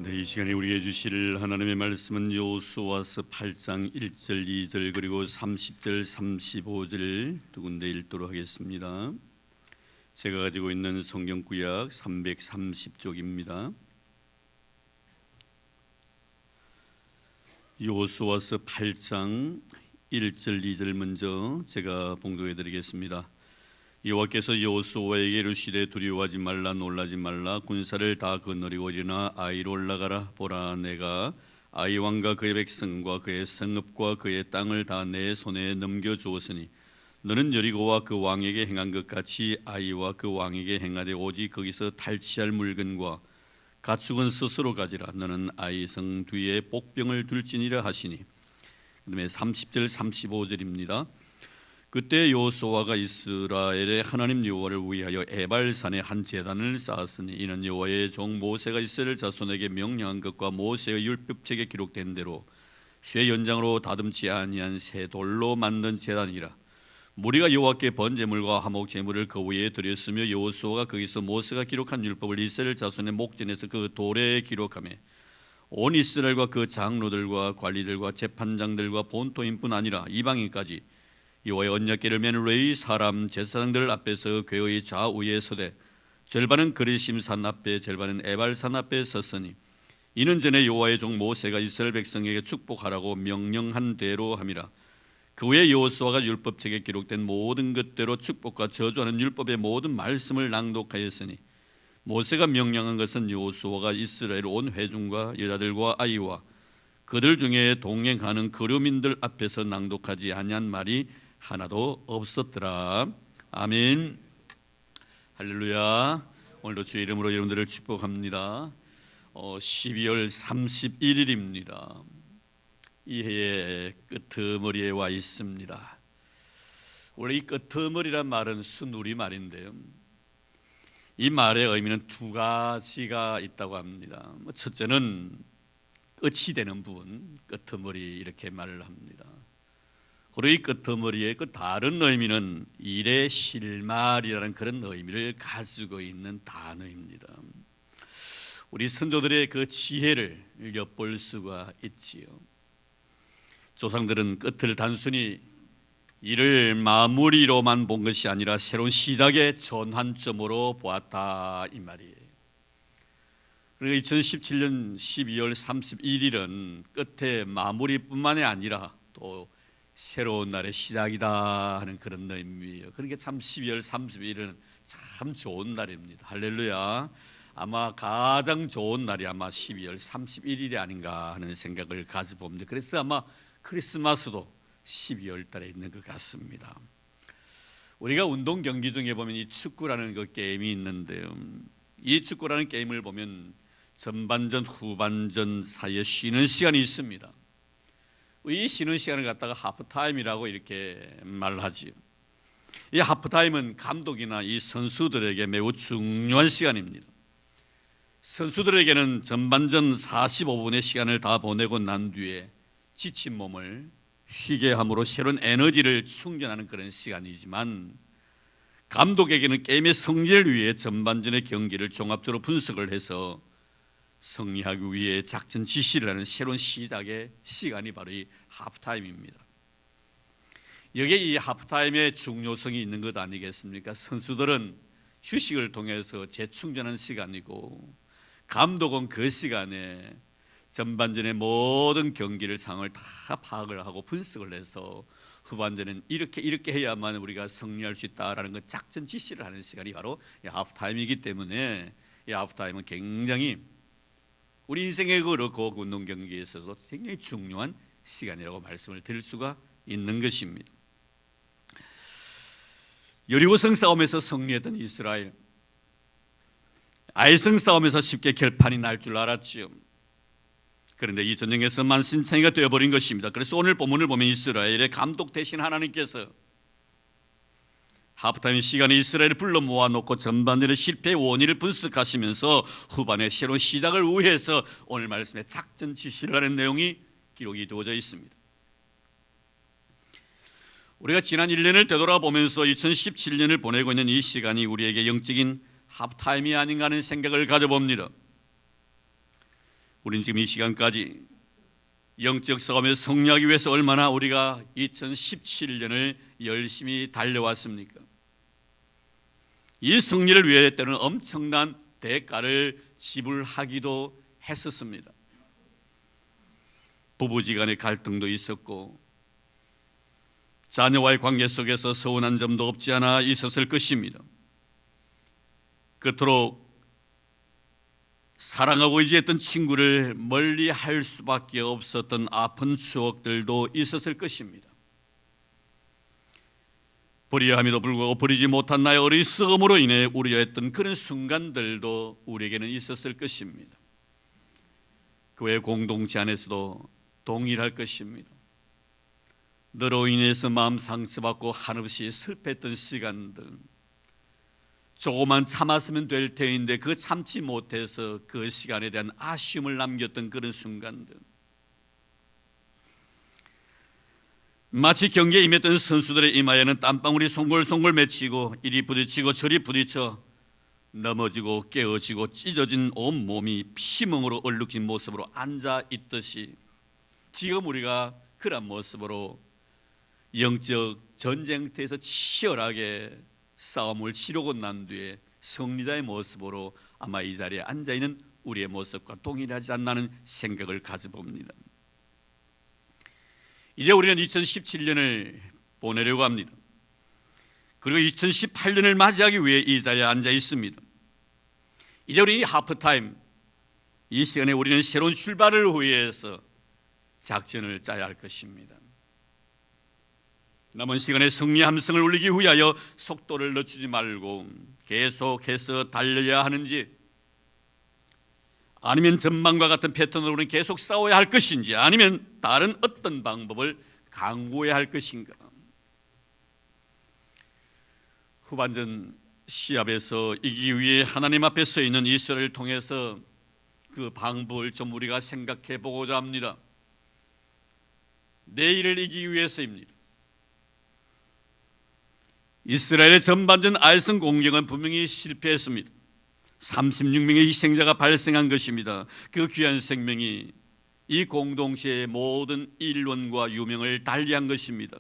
네, 이 시간에 우리에게 주실 하나님의 말씀은 여호수아서 8장 1절 2절 그리고 30절 35절 두 군데 읽도록 하겠습니다. 제가 가지고 있는 성경구약 330쪽입니다. 여호수아서 8장 1절 2절 먼저 제가 봉독해 드리겠습니다. 여호와께서 여호수아에게 이르시되 두려워하지 말라 놀라지 말라 군사를 다 거느리고 일어나 아이로 올라가라. 보라, 내가 아이 왕과 그의 백성과 그의 성읍과 그의 땅을 다 내 손에 넘겨주었으니 너는 여리고와 그 왕에게 행한 것 같이 아이와 그 왕에게 행하되 오직 거기서 탈취할 물건과 가축은 스스로 가지라. 너는 아이 성 뒤에 복병을 둘지니라 하시니. 그다음에 30절 35절입니다. 그때 여호수아가 이스라엘의 하나님 여호와를 위하여 에발산에 한 제단을 쌓았으니 이는 여호와의 종 모세가 이스라엘 자손에게 명령한 것과 모세의 율법책에 기록된 대로 쇠 연장으로 다듬지 아니한 새 돌로 만든 제단이라. 무리가 여호와께 번제물과 화목 제물을 그 위에 드렸으며 여호수아가 거기서 모세가 기록한 율법을 이스라엘 자손의 목전에서 그 돌에 기록하며 온 이스라엘과 그 장로들과 관리들과 재판장들과 본토인뿐 아니라 이방인까지 여호와의 언약궤를 맨 레위 사람 제사장들 앞에서 궤의 좌우에 서되 절반은 그리심 산 앞에 절반은 에발산 앞에 섰으니 이는 전에 여호와의 종 모세가 이스라엘 백성에게 축복하라고 명령한 대로 함이라. 그 후에 여호수아가 율법책에 기록된 모든 것대로 축복과 저주하는 율법의 모든 말씀을 낭독하였으니 모세가 명령한 것은 여호수아가 이스라엘 온 회중과 여자들과 아이와 그들 중에 동행하는 거류민들 앞에서 낭독하지 아니한 말이 하나도 없었더라. 아멘. 할렐루야. 오늘도 주의 이름으로 여러분들을 축복합니다. 12월 31일입니다. 이 해의 끄트머리에 와 있습니다. 원래 이 끄트머리란 말은 순우리 말인데요, 이 말의 의미는 두 가지가 있다고 합니다. 첫째는 끝이 되는 부분, 끄트머리 이렇게 말을 합니다. 그리고 이 끄트머리의 그 다른 의미는 일의 실말이라는 그런 의미를 가지고 있는 단어입니다. 우리 선조들의 그 지혜를 엿볼 수가 있지요. 조상들은 끝을 단순히 일을 마무리로만 본 것이 아니라 새로운 시작의 전환점으로 보았다 이 말이에요. 그리고 2017년 12월 31일은 끝의 마무리뿐만이 아니라 또 새로운 날의 시작이다 하는 그런 의미예요. 그러니까 참 12월 31일은 참 좋은 날입니다. 할렐루야. 아마 가장 좋은 날이 아마 12월 31일이 아닌가 하는 생각을 가져봅니다. 그래서 아마 크리스마스도 12월 달에 있는 것 같습니다. 우리가 운동 경기 중에 보면 이 축구라는 그 게임이 있는데요, 이 축구라는 게임을 보면 전반전 후반전 사이에 쉬는 시간이 있습니다. 이 쉬는 시간을 갖다가 하프타임이라고 이렇게 말하지요. 이 하프타임은 감독이나 이 선수들에게 매우 중요한 시간입니다. 선수들에게는 전반전 45분의 시간을 다 보내고 난 뒤에 지친 몸을 쉬게 함으로 새로운 에너지를 충전하는 그런 시간이지만, 감독에게는 게임의 승리를 위해 전반전의 경기를 종합적으로 분석을 해서 승리하기 위해 작전 지시를 하는 새로운 시작의 시간이 바로 이 하프타임입니다. 여기에 이 하프타임의 중요성이 있는 것 아니겠습니까? 선수들은 휴식을 통해서 재충전하는 시간이고, 감독은 그 시간에 전반전의 모든 경기를 상황을 다 파악을 하고 분석을 해서 후반전은 이렇게 해야만 우리가 승리할 수 있다라는 그 작전 지시를 하는 시간이 바로 이 하프타임이기 때문에 이 하프타임은 굉장히 우리 인생에 그렇고 운동 경기에 있어서 굉장히 중요한 시간이라고 말씀을 드릴 수가 있는 것입니다. 여리고성 싸움에서 승리했던 이스라엘, 아이성 싸움에서 쉽게 결판이 날 줄 알았지요. 그런데 이 전쟁에서 만신창이가 되어버린 것입니다. 그래서 오늘 본문을 보면 이스라엘의 감독 대신 하나님께서 하프타임 시간에 이스라엘을 불러 모아놓고 전반전의 실패의 원인을 분석하시면서 후반에 새로운 시작을 위해서 오늘 말씀에 작전 지시를 하는 내용이 기록이 되어져 있습니다. 우리가 지난 1년을 되돌아보면서 2017년을 보내고 있는 이 시간이 우리에게 영적인 하프타임이 아닌가 하는 생각을 가져봅니다. 우린 지금 이 시간까지 영적 싸움에 승리하기 위해서 얼마나 우리가 2017년을 열심히 달려왔습니까? 이 승리를 위해 때는 엄청난 대가를 지불하기도 했었습니다. 부부지간의 갈등도 있었고 자녀와의 관계 속에서 서운한 점도 없지 않아 있었을 것입니다. 그토록 사랑하고 의지했던 친구를 멀리할 수밖에 없었던 아픈 추억들도 있었을 것입니다. 버려야 함에도 불구하고 버리지 못한 나의 어리석음으로 인해 우려했던 그런 순간들도 우리에게는 있었을 것입니다. 교회 공동체 안에서도 동일할 것입니다. 너로 인해서 마음 상처받고 한없이 슬펐던 시간들, 조금만 참았으면 될 터인데 그 참지 못해서 그 시간에 대한 아쉬움을 남겼던 그런 순간들, 마치 경기에 임했던 선수들의 이마에는 땀방울이 송골송골 맺히고 이리 부딪히고 저리 부딪혀 넘어지고 깨어지고 찢어진 온몸이 피멍으로 얼룩진 모습으로 앉아있듯이 지금 우리가 그런 모습으로 영적 전쟁터에서 치열하게 싸움을 치르고 난 뒤에 승리자의 모습으로 아마 이 자리에 앉아있는 우리의 모습과 동일하지 않나는 생각을 가져봅니다. 이제 우리는 2017년을 보내려고 합니다. 그리고 2018년을 맞이하기 위해 이 자리에 앉아 있습니다. 이제 우리 하프타임, 이 시간에 우리는 새로운 출발을 위해서 작전을 짜야 할 것입니다. 남은 시간에 승리 함성을 울리기 위하여 속도를 늦추지 말고 계속해서 달려야 하는지, 아니면 전망과 같은 패턴으로 우리는 계속 싸워야 할 것인지, 아니면 다른 어떤 방법을 강구해야 할 것인가. 후반전 시합에서 이기기 위해 하나님 앞에 서 있는 이스라엘을 통해서 그 방법을 좀 우리가 생각해 보고자 합니다. 내일을 이기기 위해서입니다. 이스라엘의 전반전 아이성 공격은 분명히 실패했습니다. 36명의 희생자가 발생한 것입니다. 그 귀한 생명이 이 공동체의 모든 일원과 유명을 달리한 것입니다.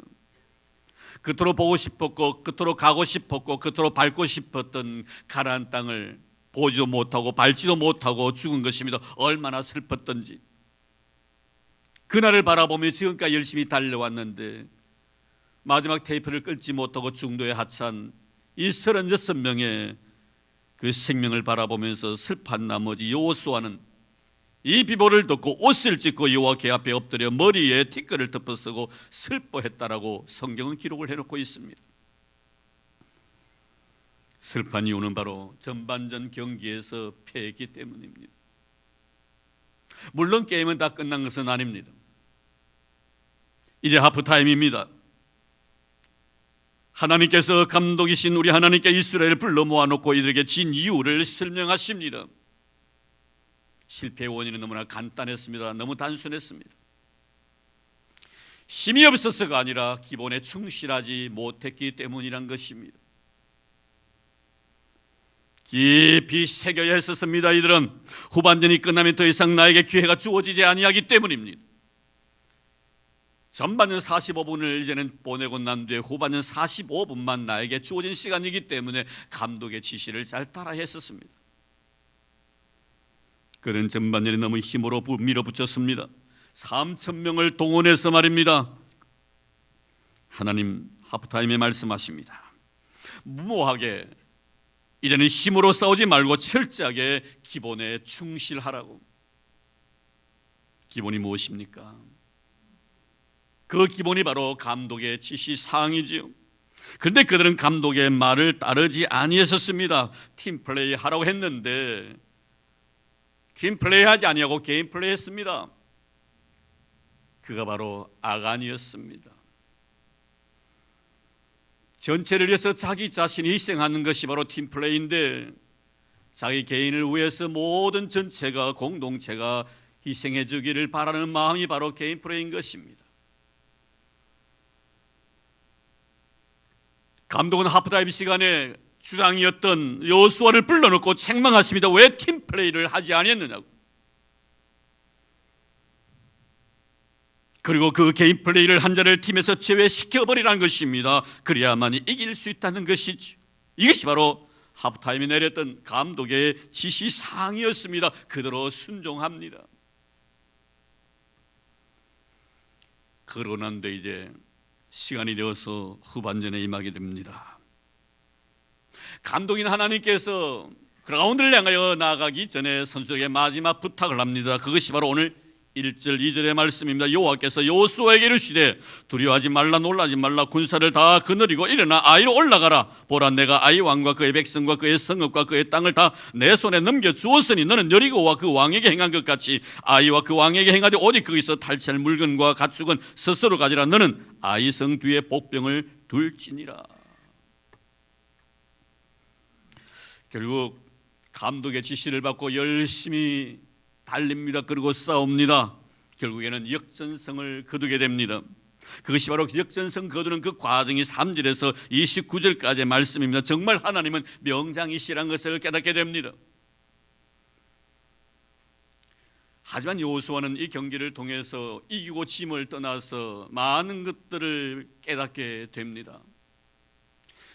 그토록 보고 싶었고 그토록 가고 싶었고 그토록 밟고 싶었던 가나안 땅을 보지도 못하고 밟지도 못하고 죽은 것입니다. 얼마나 슬펐던지. 그날을 바라보며 지금까지 열심히 달려왔는데 마지막 테이프를 끊지 못하고 중도에 하차한 이 36명의 그 생명을 바라보면서 슬픈 나머지 여호수아는 이 비보를 듣고 옷을 찢고 여호와 궤 앞에 엎드려 머리에 티끌을 덮어쓰고 슬퍼했다라고 성경은 기록을 해놓고 있습니다. 슬픈 이유는 바로 전반전 경기에서 패했기 때문입니다. 물론 게임은 다 끝난 것은 아닙니다. 이제 하프타임입니다. 하나님께서 감독이신 우리 하나님께 이스라엘을 불러 모아놓고 이들에게 진 이유를 설명하십니다. 실패의 원인은 너무나 간단했습니다. 너무 단순했습니다. 힘이 없어서가 아니라 기본에 충실하지 못했기 때문이란 것입니다. 깊이 새겨야 했었습니다. 이들은 후반전이 끝나면 더 이상 나에게 기회가 주어지지 아니하기 때문입니다. 전반전 45분을 이제는 보내고 난 뒤에 후반전 45분만 나에게 주어진 시간이기 때문에 감독의 지시를 잘 따라 했었습니다. 그는 전반전에 너무 힘으로 밀어붙였습니다. 3,000명을 동원해서 말입니다. 하나님 하프타임에 말씀하십니다. 무모하게 이제는 힘으로 싸우지 말고 철저하게 기본에 충실하라고. 기본이 무엇입니까? 그 기본이 바로 감독의 지시사항이지요. 그런데 그들은 감독의 말을 따르지 아니했었습니다. 팀플레이 하라고 했는데 팀플레이 하지 아니하고 게임플레이 했습니다. 그가 바로 아간이었습니다. 전체를 위해서 자기 자신이 희생하는 것이 바로 팀플레이인데 자기 개인을 위해서 모든 전체가 공동체가 희생해 주기를 바라는 마음이 바로 게임플레이인 것입니다. 감독은 하프타임 시간에 주장이었던 여호수아를 불러놓고 책망하십니다. 왜 팀플레이를 하지 아니했느냐고. 그리고 그 개인 플레이를 한 자를 팀에서 제외시켜버리라는 것입니다. 그래야만 이길 수 있다는 것이죠. 이것이 바로 하프타임에 내렸던 감독의 지시사항이었습니다. 그대로 순종합니다. 그러고 난 뒤에 이제 시간이 되어서 후반전에 임하게 됩니다. 감독인 하나님께서 그라운드를 향하여 나아가기 전에 선수에게 마지막 부탁을 합니다. 그것이 바로 오늘 1절 2절의 말씀입니다. 여호와께서 여호수아에게 이르시되 두려워하지 말라 놀라지 말라 군사를 다 거느리고 일어나 아이로 올라가라. 보라 내가 아이 왕과 그의 백성과 그의 성읍과 그의 땅을 다 내 손에 넘겨주었으니 너는 여리고와 그 왕에게 행한 것 같이 아이와 그 왕에게 행하되 오직 거기서 탈취할 물건과 가축은 스스로 가지라. 너는 아이 성 뒤에 복병을 둘지니라. 결국 감독의 지시를 받고 열심히 달립니다. 그리고 싸웁니다. 결국에는 역전성을 거두게 됩니다. 그것이 바로 역전성 거두는 그 과정이 3절에서 29절까지의 말씀입니다. 정말 하나님은 명장이시라는 것을 깨닫게 됩니다. 하지만 여호수아는 이 경기를 통해서 이기고 짐을 떠나서 많은 것들을 깨닫게 됩니다.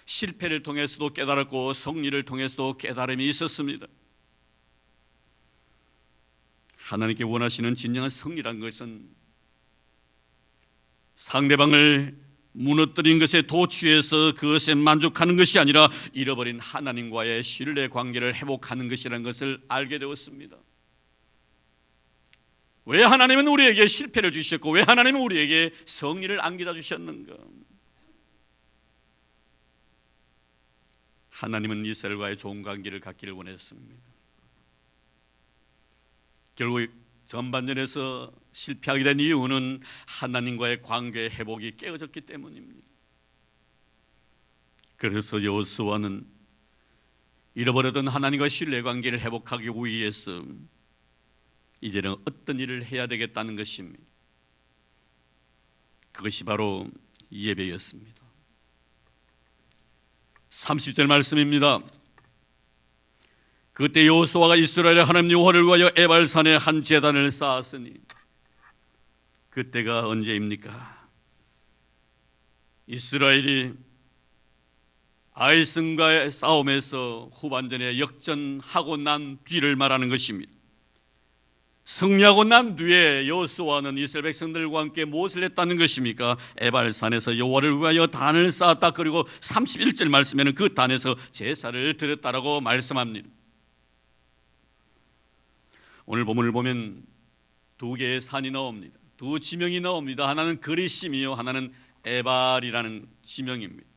실패를 통해서도 깨달았고 승리를 통해서도 깨달음이 있었습니다. 하나님께 원하시는 진정한 승리란 것은 상대방을 무너뜨린 것에 도취해서 그것에 만족하는 것이 아니라 잃어버린 하나님과의 신뢰 관계를 회복하는 것이라는 것을 알게 되었습니다. 왜 하나님은 우리에게 실패를 주셨고 왜 하나님은 우리에게 승리를 안겨다 주셨는가? 하나님은 이스라엘과의 좋은 관계를 갖기를 원했습니다. 결국 전반전에서 실패하게 된 이유는 하나님과의 관계 회복이 깨어졌기 때문입니다. 그래서 여호수아는 잃어버렸던 하나님과의 신뢰 관계를 회복하기 위해서 이제는 어떤 일을 해야 되겠다는 것입니다. 그것이 바로 예배였습니다. 30절 말씀입니다. 그때 여호수아가 이스라엘의 하나님 여호와를 위하여 에발산에 한 제단을 쌓았으니 그때가 언제입니까? 이스라엘이 아이성과의 싸움에서 후반전에 역전하고 난 뒤를 말하는 것입니다. 승리하고 난 뒤에 여호수아는 이스라엘 백성들과 함께 무엇을 했다는 것입니까? 에발산에서 여호와를 위하여 단을 쌓았다. 그리고 31절 말씀에는 그 단에서 제사를 드렸다라고 말씀합니다. 오늘 본문을 보면 두 개의 산이 나옵니다. 두 지명이 나옵니다. 하나는 그리심이요, 하나는 에발이라는 지명입니다.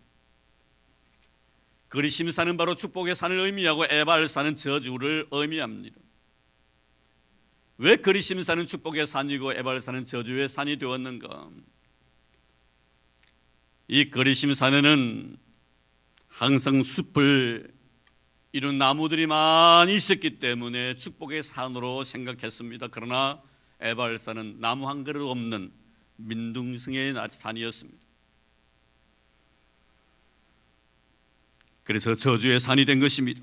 그리심 산은 바로 축복의 산을 의미하고 에발 산은 저주를 의미합니다. 왜 그리심 산은 축복의 산이고 에발 산은 저주의 산이 되었는가? 이 그리심 산에는 항상 숲을 이런 나무들이 많이 있었기 때문에 축복의 산으로 생각했습니다. 그러나 에발산은 나무 한 그루 없는 민둥성의 산이었습니다. 그래서 저주의 산이 된 것입니다.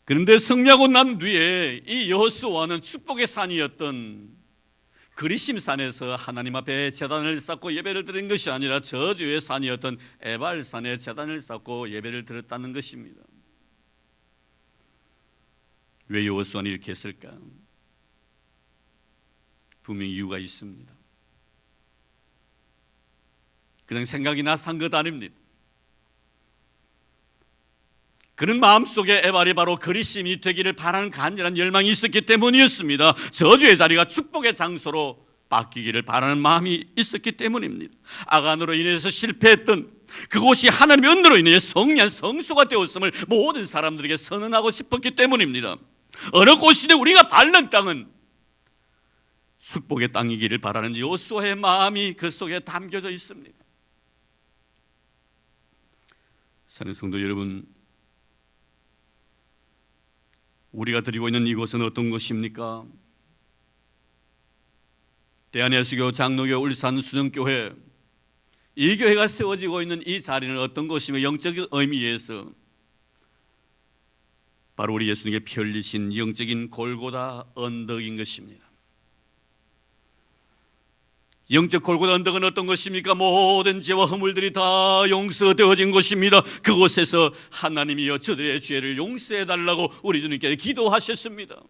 그런데 승리하고 난 뒤에 이 여호수아는 축복의 산이었던 그리심산에서 하나님 앞에 제단을 쌓고 예배를 드린 것이 아니라 저주의 산이었던 에발산에 제단을 쌓고 예배를 드렸다는 것입니다. 왜 여호수아는 이렇게 했을까? 분명히 이유가 있습니다. 그냥 생각이 나서 한 것 아닙니다. 그는 마음속에 에발이 바로 그리심이 되기를 바라는 간절한 열망이 있었기 때문이었습니다. 저주의 자리가 축복의 장소로 바뀌기를 바라는 마음이 있었기 때문입니다. 아간으로 인해서 실패했던 그곳이 하나님의 은혜로 인해 성리한 성소가 되었음을 모든 사람들에게 선언하고 싶었기 때문입니다. 어느 곳이든 우리가 밟는 땅은 축복의 땅이기를 바라는 여호수아의 마음이 그 속에 담겨져 있습니다. 사랑하는 성도 여러분, 우리가 드리고 있는 이곳은 어떤 곳입니까? 대한예수교, 장로교, 울산 수정교회, 이 교회가 세워지고 있는 이 자리는 어떤 곳이며 영적인 의미에서 바로 우리 예수님께 피 흘리신 영적인 골고다 언덕인 것입니다. 영적 골고다 언덕은 어떤 것입니까? 모든 죄와 허물들이 다 용서되어진 곳입니다. 그곳에서 하나님이여 저들의 죄를 용서해 달라고 우리 주님께 기도하셨습니다.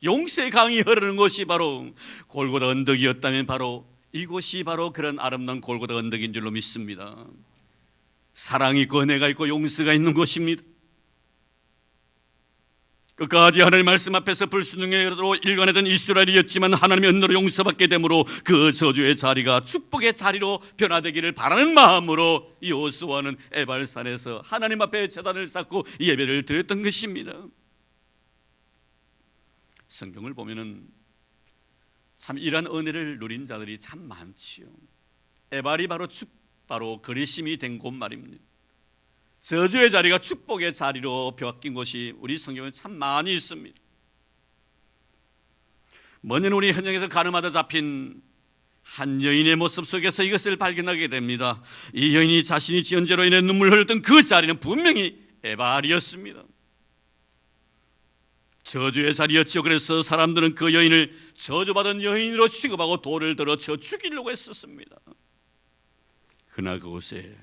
용서의 강이 흐르는 곳이 바로 골고다 언덕이었다면 바로 이곳이 바로 그런 아름다운 골고다 언덕인 줄로 믿습니다. 사랑이 있고 은혜가 있고 용서가 있는 곳입니다. 끝까지 하나님 말씀 앞에서 불순종으로 일관하던 이스라엘이었지만 하나님의 은혜로 용서받게 되므로 그 저주의 자리가 축복의 자리로 변화되기를 바라는 마음으로 여호수아는 에발산에서 하나님 앞에 제단을 쌓고 예배를 드렸던 것입니다. 성경을 보면은 참 이러한 은혜를 누린 자들이 참 많지요. 에발이 바로 그리심이 된 곳 말입니다. 저주의 자리가 축복의 자리로 바뀐 곳이 우리 성경에 참 많이 있습니다. 먼저 우리 현장에서 가늠하다 잡힌 한 여인의 모습 속에서 이것을 발견하게 됩니다. 이 여인이 자신이 지은 죄로 인해 눈물을 흘렸던 그 자리는 분명히 에발이었습니다. 저주의 자리였죠. 그래서 사람들은 그 여인을 저주받은 여인으로 취급하고 돌을 들어 쳐 죽이려고 했었습니다. 그러나 그곳에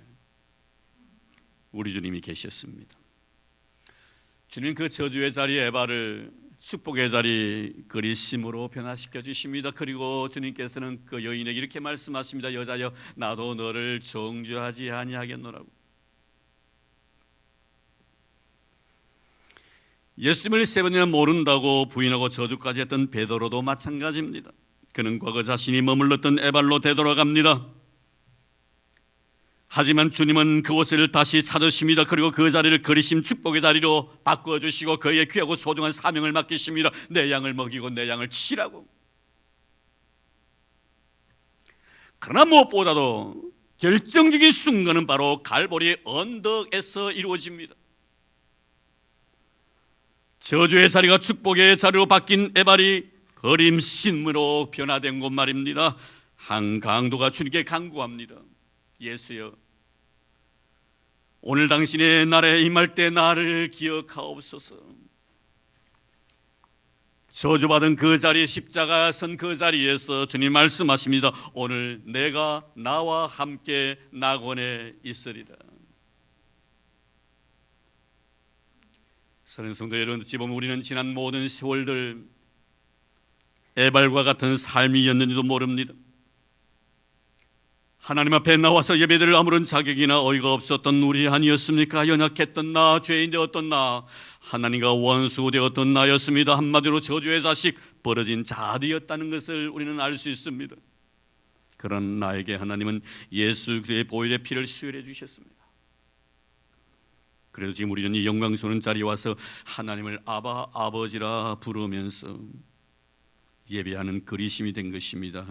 우리 주님이 계셨습니다. 주님 그 저주의 자리 에발을 축복의 자리 그리심으로 변화시켜 주십니다. 그리고 주님께서는 그 여인에게 이렇게 말씀하십니다. 여자여 나도 너를 정죄하지 아니하겠노라고. 예수님을 3번이나 모른다고 부인하고 저주까지 했던 베드로도 마찬가지입니다. 그는 과거 자신이 머물렀던 에발로 되돌아갑니다. 하지만 주님은 그곳을 다시 찾으십니다. 그리고 그 자리를 그리심 축복의 자리로 바꿔주시고 그의 귀하고 소중한 사명을 맡기십니다. 내 양을 먹이고 내 양을 치라고. 그러나 무엇보다도 결정적인 순간은 바로 갈보리 언덕에서 이루어집니다. 저주의 자리가 축복의 자리로 바뀐 에발이 그림신으로 변화된 곳 말입니다. 한 강도가 주님께 간구합니다. 예수여 오늘 당신의 날에 임할 때 나를 기억하옵소서. 저주받은 그 자리 십자가 선 그 자리에서 주님 말씀하십니다. 오늘 내가 나와 함께 낙원에 있으리라. 사랑하는 성도 여러분, 어찌 보면 우리는 지난 모든 세월들 에발과 같은 삶이었는지도 모릅니다. 하나님 앞에 나와서 예배드릴 아무런 자격이나 어이가 없었던 우리 아니었습니까? 연약했던 나, 죄인 되었던 나, 하나님과 원수 되었던 나였습니다. 한마디로 저주의 자식, 벌어진 자들이었다는 것을 우리는 알 수 있습니다. 그런 나에게 하나님은 예수 그리스도의 보혈의 피를 수혈해 주셨습니다. 그래서 지금 우리는 이 영광스러운 자리에 와서 하나님을 아바, 아버지라 부르면서 예배하는 그리심이 된 것입니다.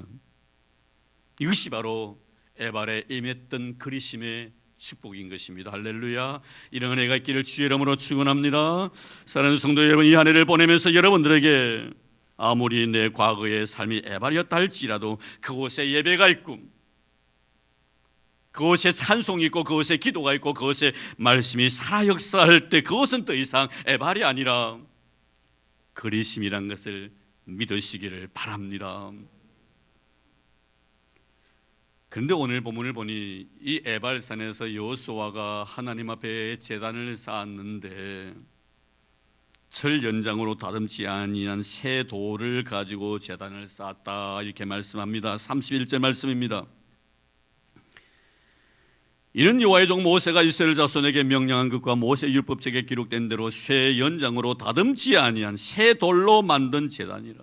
이것이 바로 에발에 임했던 그리심의 축복인 것입니다. 할렐루야. 이런 은혜가 있기를 주의 이름으로 축원합니다. 사랑하는 성도 여러분, 이 한 해를 보내면서 여러분들에게 아무리 내 과거의 삶이 에발이었다 할지라도 그곳에 예배가 있고 그곳에 찬송이 있고 그곳에 기도가 있고 그곳에 말씀이 살아 역사할 때 그것은 더 이상 에발이 아니라 그리심이란 것을 믿으시기를 바랍니다. 그런데 오늘 본문을 보니 이 에발산에서 여호수아가 하나님 앞에 제단을 쌓았는데 철 연장으로 다듬지 아니한 새 돌을 가지고 제단을 쌓았다 이렇게 말씀합니다. 31절 말씀입니다. 이는 여호와의 종 모세가 이스라엘 자손에게 명령한 것과 모세 율법책에 기록된 대로 쇠 연장으로 다듬지 아니한 새 돌로 만든 제단이라.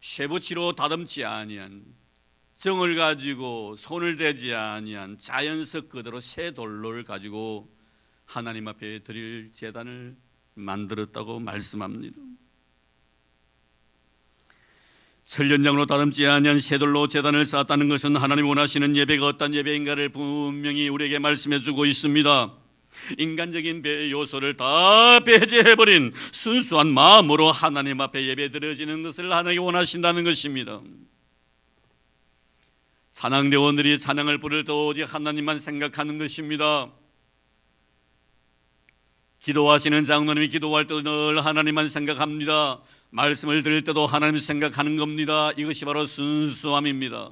쇠붙이로 다듬지 아니한 정을 가지고 손을 대지 아니한 자연석 그대로 새 돌을 가지고 하나님 앞에 드릴 제단을 만들었다고 말씀합니다. 철연장으로 다듬지 아니한 새 돌로 제단을 쌓았다는 것은 하나님 원하시는 예배가 어떤 예배인가를 분명히 우리에게 말씀해 주고 있습니다. 인간적인 배의 요소를 다 배제해버린 순수한 마음으로 하나님 앞에 예배 드려지는 것을 하나님이 원하신다는 것입니다. 찬양대원들이 찬양을 부를 때 오직 하나님만 생각하는 것입니다. 기도하시는 장로님이 기도할 때 늘 하나님만 생각합니다. 말씀을 들을 때도 하나님 생각하는 겁니다. 이것이 바로 순수함입니다.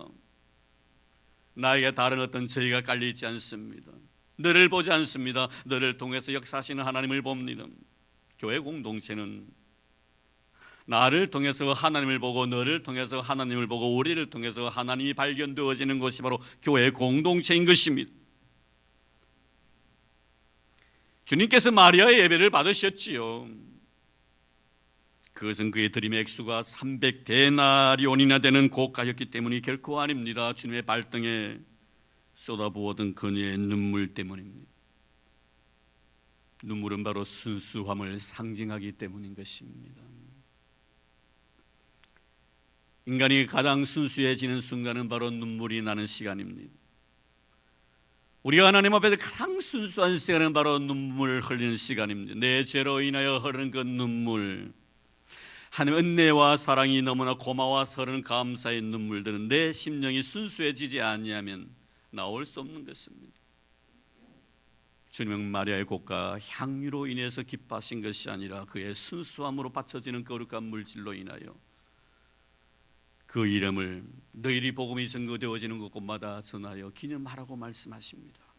나에게 다른 어떤 죄가 깔려있지 않습니다. 너를 보지 않습니다. 너를 통해서 역사하시는 하나님을 봅니다. 교회 공동체는 나를 통해서 하나님을 보고, 너를 통해서 하나님을 보고, 우리를 통해서 하나님이 발견되어지는 것이 바로 교회 공동체인 것입니다. 주님께서 마리아의 예배를 받으셨지요. 그것은 그의 드림의 액수가 300데나리온이나 되는 고가였기 때문이 결코 아닙니다. 주님의 발등에 쏟아부었던 그녀의 눈물 때문입니다. 눈물은 바로 순수함을 상징하기 때문인 것입니다. 인간이 가장 순수해지는 순간은 바로 눈물이 나는 시간입니다. 우리가 하나님 앞에서 가장 순수한 시간은 바로 눈물 흘리는 시간입니다. 내 죄로 인하여 흐르는 그 눈물, 하나님의 은혜와 사랑이 너무나 고마워서 흐르는 감사의 눈물들은 내 심령이 순수해지지 아니하면 나올 수 없는 것입니다. 주님은 마리아의 곡과 향유로 인해서 기뻐하신 것이 아니라 그의 순수함으로 바쳐지는 거룩한 물질로 인하여 그 이름을 너희들이 복음이 증거되어지는 곳곳마다 전하여 기념하라고 말씀하십니다.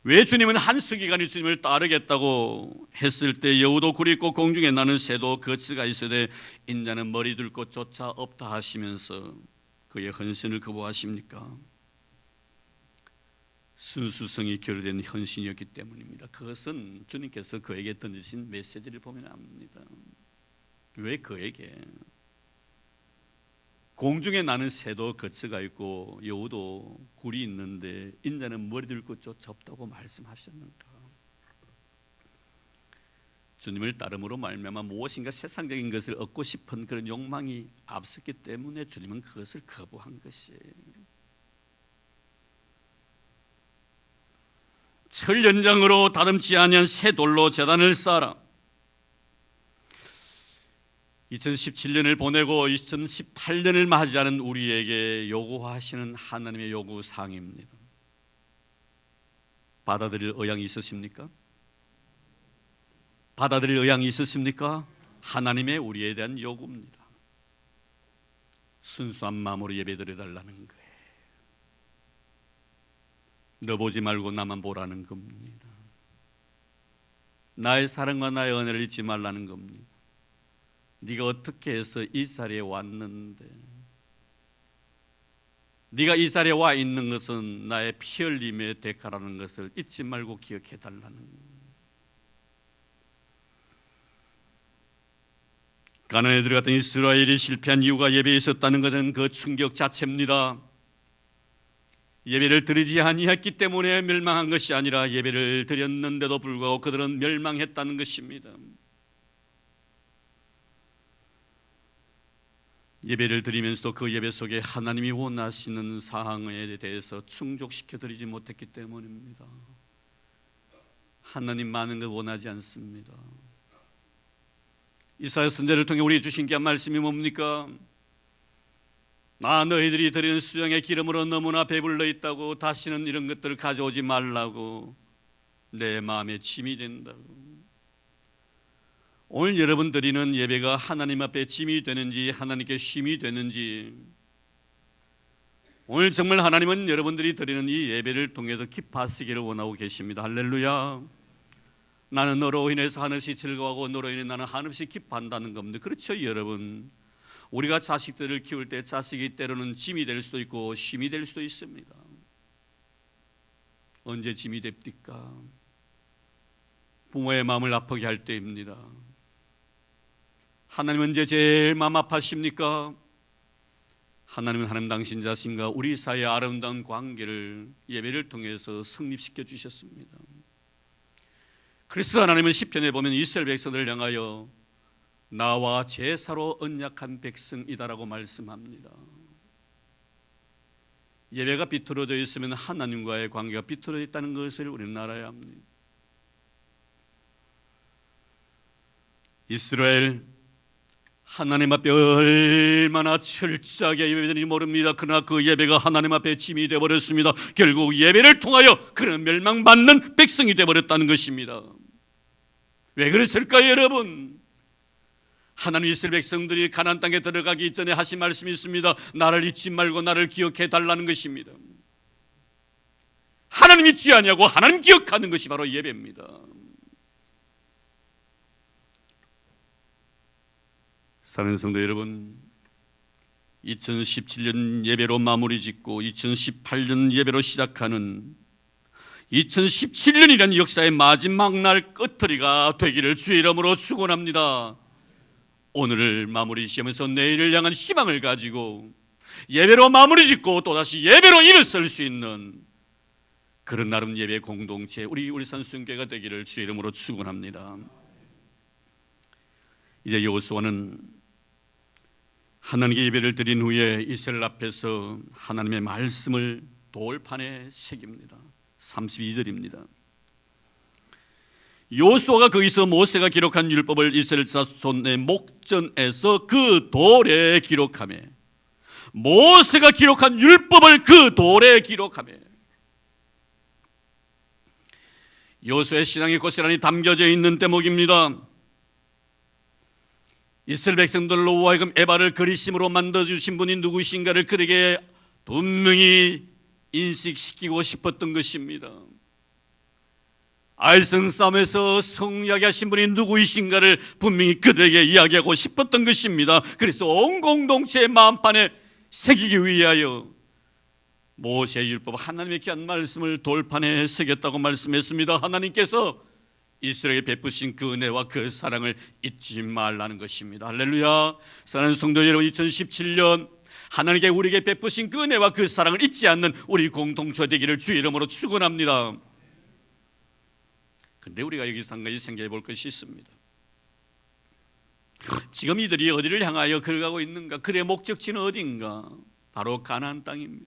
왜 주님은 한수기간이 주님을 따르겠다고 했을 때 여우도 굴이 있고 공중에 나는 새도 거치가 있으되 인자는 머리 둘 곳조차 없다 하시면서 그의 헌신을 거부하십니까? 순수성이 결여된 헌신이었기 때문입니다. 그것은 주님께서 그에게 던지신 메시지를 보면 압니다. 왜 그에게 공중에 나는 새도 거처가 있고 여우도 굴이 있는데 인자는 머리 둘 곳조차 없다고 말씀하셨는가? 주님을 따름으로 말미암아 무엇인가 세상적인 것을 얻고 싶은 그런 욕망이 앞섰기 때문에 주님은 그것을 거부한 것이에요. 철 연장으로 다듬지 아니한 새 돌로 제단을 쌓아라. 2017년을 보내고 2018년을 맞이하는 우리에게 요구하시는 하나님의 요구사항입니다. 받아들일 의향이 있으십니까? 받아들일 의향이 있으십니까? 하나님의 우리에 대한 요구입니다. 순수한 마음으로 예배드려달라는 거예요. 너 보지 말고 나만 보라는 겁니다. 나의 사랑과 나의 은혜를 잊지 말라는 겁니다. 네가 어떻게 해서 이 자리에 왔는데, 네가 이 자리에 와 있는 것은 나의 피 흘림의 대가라는 것을 잊지 말고 기억해 달라는 겁니다. 가나안에 들어갔던 이스라엘이 실패한 이유가 예배에 있었다는 것은 그 충격 자체입니다. 예배를 드리지 아니했기 때문에 멸망한 것이 아니라 예배를 드렸는데도 불구하고 그들은 멸망했다는 것입니다. 예배를 드리면서도 그 예배 속에 하나님이 원하시는 사항에 대해서 충족시켜 드리지 못했기 때문입니다. 하나님 많은 걸 원하지 않습니다. 이사야 선지자를 통해 우리 주신 귀한 말씀이 뭡니까? 나 너희들이 드리는 수양의 기름으로 너무나 배불러 있다고 다시는 이런 것들을 가져오지 말라고 내 마음에 짐이 된다고. 오늘 여러분 드리는 예배가 하나님 앞에 짐이 되는지 하나님께 쉼이 되는지, 오늘 정말 하나님은 여러분들이 드리는 이 예배를 통해서 기뻐하시기를 원하고 계십니다. 할렐루야. 나는 너로 인해서 한없이 즐거워하고 너로 인해 나는 한없이 기뻐한다는 겁니다. 그렇죠 여러분. 우리가 자식들을 키울 때 자식이 때로는 짐이 될 수도 있고 쉼이 될 수도 있습니다. 언제 짐이 됩니까? 부모의 마음을 아프게 할 때입니다. 하나님 언제 제일 마음 아파하십니까? 하나님은 하나님 당신 자신과 우리 사이의 아름다운 관계를 예배를 통해서 성립시켜 주셨습니다. 그래서 하나님은 시편에 보면 이스라엘 백성들을 향하여 나와 제사로 언약한 백성이다라고 말씀합니다. 예배가 비틀어져 있으면 하나님과의 관계가 비틀어져 있다는 것을 우리는 알아야 합니다. 이스라엘 하나님 앞에 얼마나 철저하게 예배드리는지 모릅니다. 그러나 그 예배가 하나님 앞에 짐이 되어버렸습니다. 결국 예배를 통하여 그는 멸망받는 백성이 되어버렸다는 것입니다. 왜 그랬을까요 여러분? 하나님 이스라엘 백성들이 가나안 땅에 들어가기 전에 하신 말씀이 있습니다. 나를 잊지 말고 나를 기억해 달라는 것입니다. 하나님 잊지 아니하고 하나님 기억하는 것이 바로 예배입니다. 사랑하는 성도 여러분, 2017년 예배로 마무리 짓고 2018년 예배로 시작하는 2017년이라는 역사의 마지막 날 끝터리가 되기를 주의 이름으로 축원합니다. 오늘을 마무리 지으면서 내일을 향한 희망을 가지고 예배로 마무리 짓고 또다시 예배로 일어설 수 있는 그런 나름 예배 공동체 우리 울산 순교회가 되기를 주의 이름으로 축원합니다. 이제 여호수아는 하나님께 예배를 드린 후에 이스라엘 앞에서 하나님의 말씀을 돌판에 새깁니다. 32절입니다. 여호수아가 거기서 모세가 기록한 율법을 이스라엘 자손의 목전에서 그 돌에 기록하며, 모세가 기록한 율법을 그 돌에 기록하며, 여호수아의 신앙의 고스란히 담겨져 있는 대목입니다. 이스라엘 백성들로 하여금 에바를 그리심으로 만들어주신 분이 누구신가를 그에게 분명히 인식시키고 싶었던 것입니다. 알성 싸움에서 승리하게 하신 분이 누구이신가를 분명히 그들에게 이야기하고 싶었던 것입니다. 그래서 온 공동체의 마음판에 새기기 위하여 모세의 율법 하나님의 귀한 말씀을 돌판에 새겼다고 말씀했습니다. 하나님께서 이스라엘에 베푸신 그 은혜와 그 사랑을 잊지 말라는 것입니다. 할렐루야. 사랑하는 성도 여러분, 2017년 하나님께 우리에게 베푸신 그 은혜와 그 사랑을 잊지 않는 우리 공동체 되기를 주의 이름으로 축원합니다. 그런데 우리가 여기서 한 가지 생각해 볼 것이 있습니다. 지금 이들이 어디를 향하여 걸어가고 있는가? 그들의 목적지는 어딘가? 바로 가나안 땅입니다.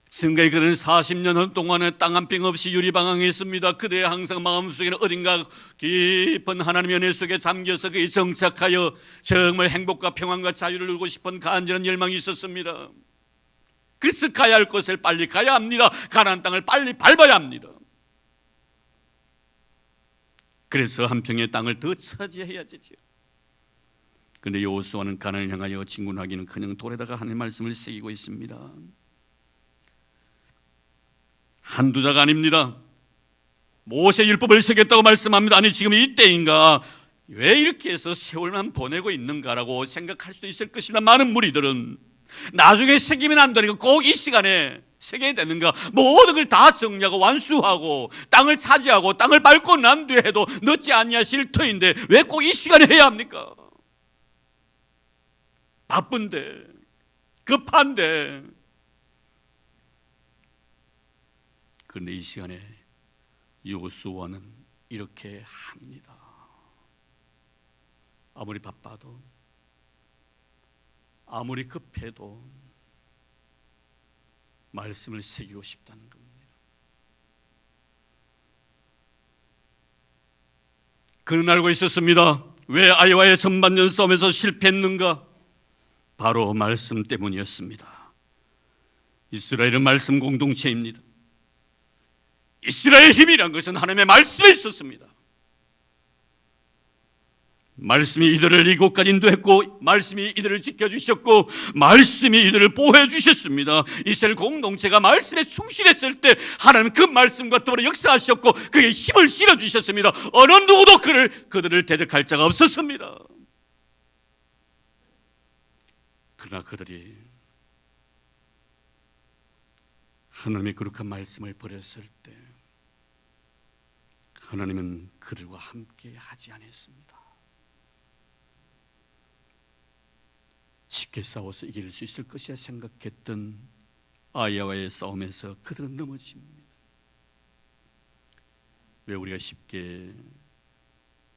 지금까지 그들은 40년 동안에 땅 한 평 없이 유리방황했습니다. 그들의 항상 마음속에는 어딘가 깊은 하나님의 은혜 속에 잠겨서 그에 정착하여 정말 행복과 평안과 자유를 누리고 싶은 간절한 열망이 있었습니다. 그래서 가야 할 곳을 빨리 가야 합니다. 가나안 땅을 빨리 밟아야 합니다. 그래서 한 평의 땅을 더 차지해야 되죠. 그런데 여호수아는 가나안을 향하여 진군하기는커녕 돌에다가 하나님의 말씀을 새기고 있습니다. 한두 자가 아닙니다. 모세 율법을 새겼다고 말씀합니다. 아니 지금 이때인가? 왜 이렇게 해서 세월만 보내고 있는가라고 생각할 수도 있을 것이나 많은 무리들은 나중에 새기면 안 되니까 꼭 이 시간에 새겨야 되는가? 모든 걸 다 정리하고 완수하고 땅을 차지하고 땅을 밟고 난 뒤에 해도 늦지 아니하실 터인데 왜 꼭 이 시간에 해야 합니까? 바쁜데, 급한데. 그런데 이 시간에 여호수아는 이렇게 합니다. 아무리 바빠도, 아무리 급해도 말씀을 새기고 싶다는 겁니다. 그는 알고 있었습니다. 왜 아이와의 전반전 싸움에서 실패했는가? 바로 말씀 때문이었습니다. 이스라엘은 말씀 공동체입니다. 이스라엘의 힘이란 것은 하나님의 말씀에 있었습니다. 말씀이 이들을 이곳까지 인도했고, 말씀이 이들을 지켜주셨고, 말씀이 이들을 보호해 주셨습니다. 이스라엘 공동체가 말씀에 충실했을 때 하나님 그 말씀과 더불어 역사하셨고 그의 힘을 실어주셨습니다. 어느 누구도 그들을 대적할 자가 없었습니다. 그러나 그들이 하나님의 거룩한 말씀을 버렸을 때 하나님은 그들과 함께 하지 않았습니다. 쉽게 싸워서 이길 수 있을 것이라 생각했던 아이와의 싸움에서 그들은 넘어집니다. 왜 우리가 쉽게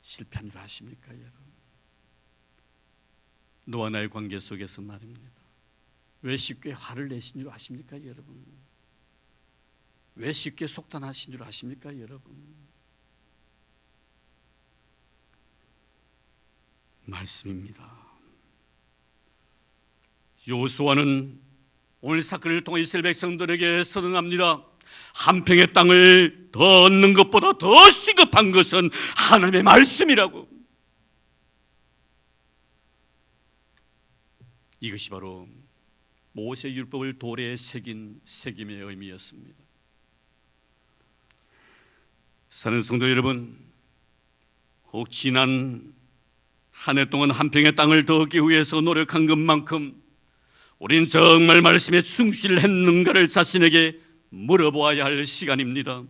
실패한 줄 아십니까, 여러분? 너와 나의 관계 속에서 말입니다. 왜 쉽게 화를 내신 줄 아십니까, 여러분? 왜 쉽게 속단하신 줄 아십니까, 여러분? 말씀입니다. 여호수아는 오늘 사건을 통해 이스라엘 백성들에게 선언합니다. 한 평의 땅을 더 얻는 것보다 더 시급한 것은 하나님의 말씀이라고. 이것이 바로 모세 율법을 돌에 새긴 새김의 의미였습니다. 사랑하는 성도 여러분, 혹 지난 한 해 동안 한 평의 땅을 더 얻기 위해서 노력한 것만큼 우리는 정말 말씀에 충실했는가를 자신에게 물어보아야 할 시간입니다.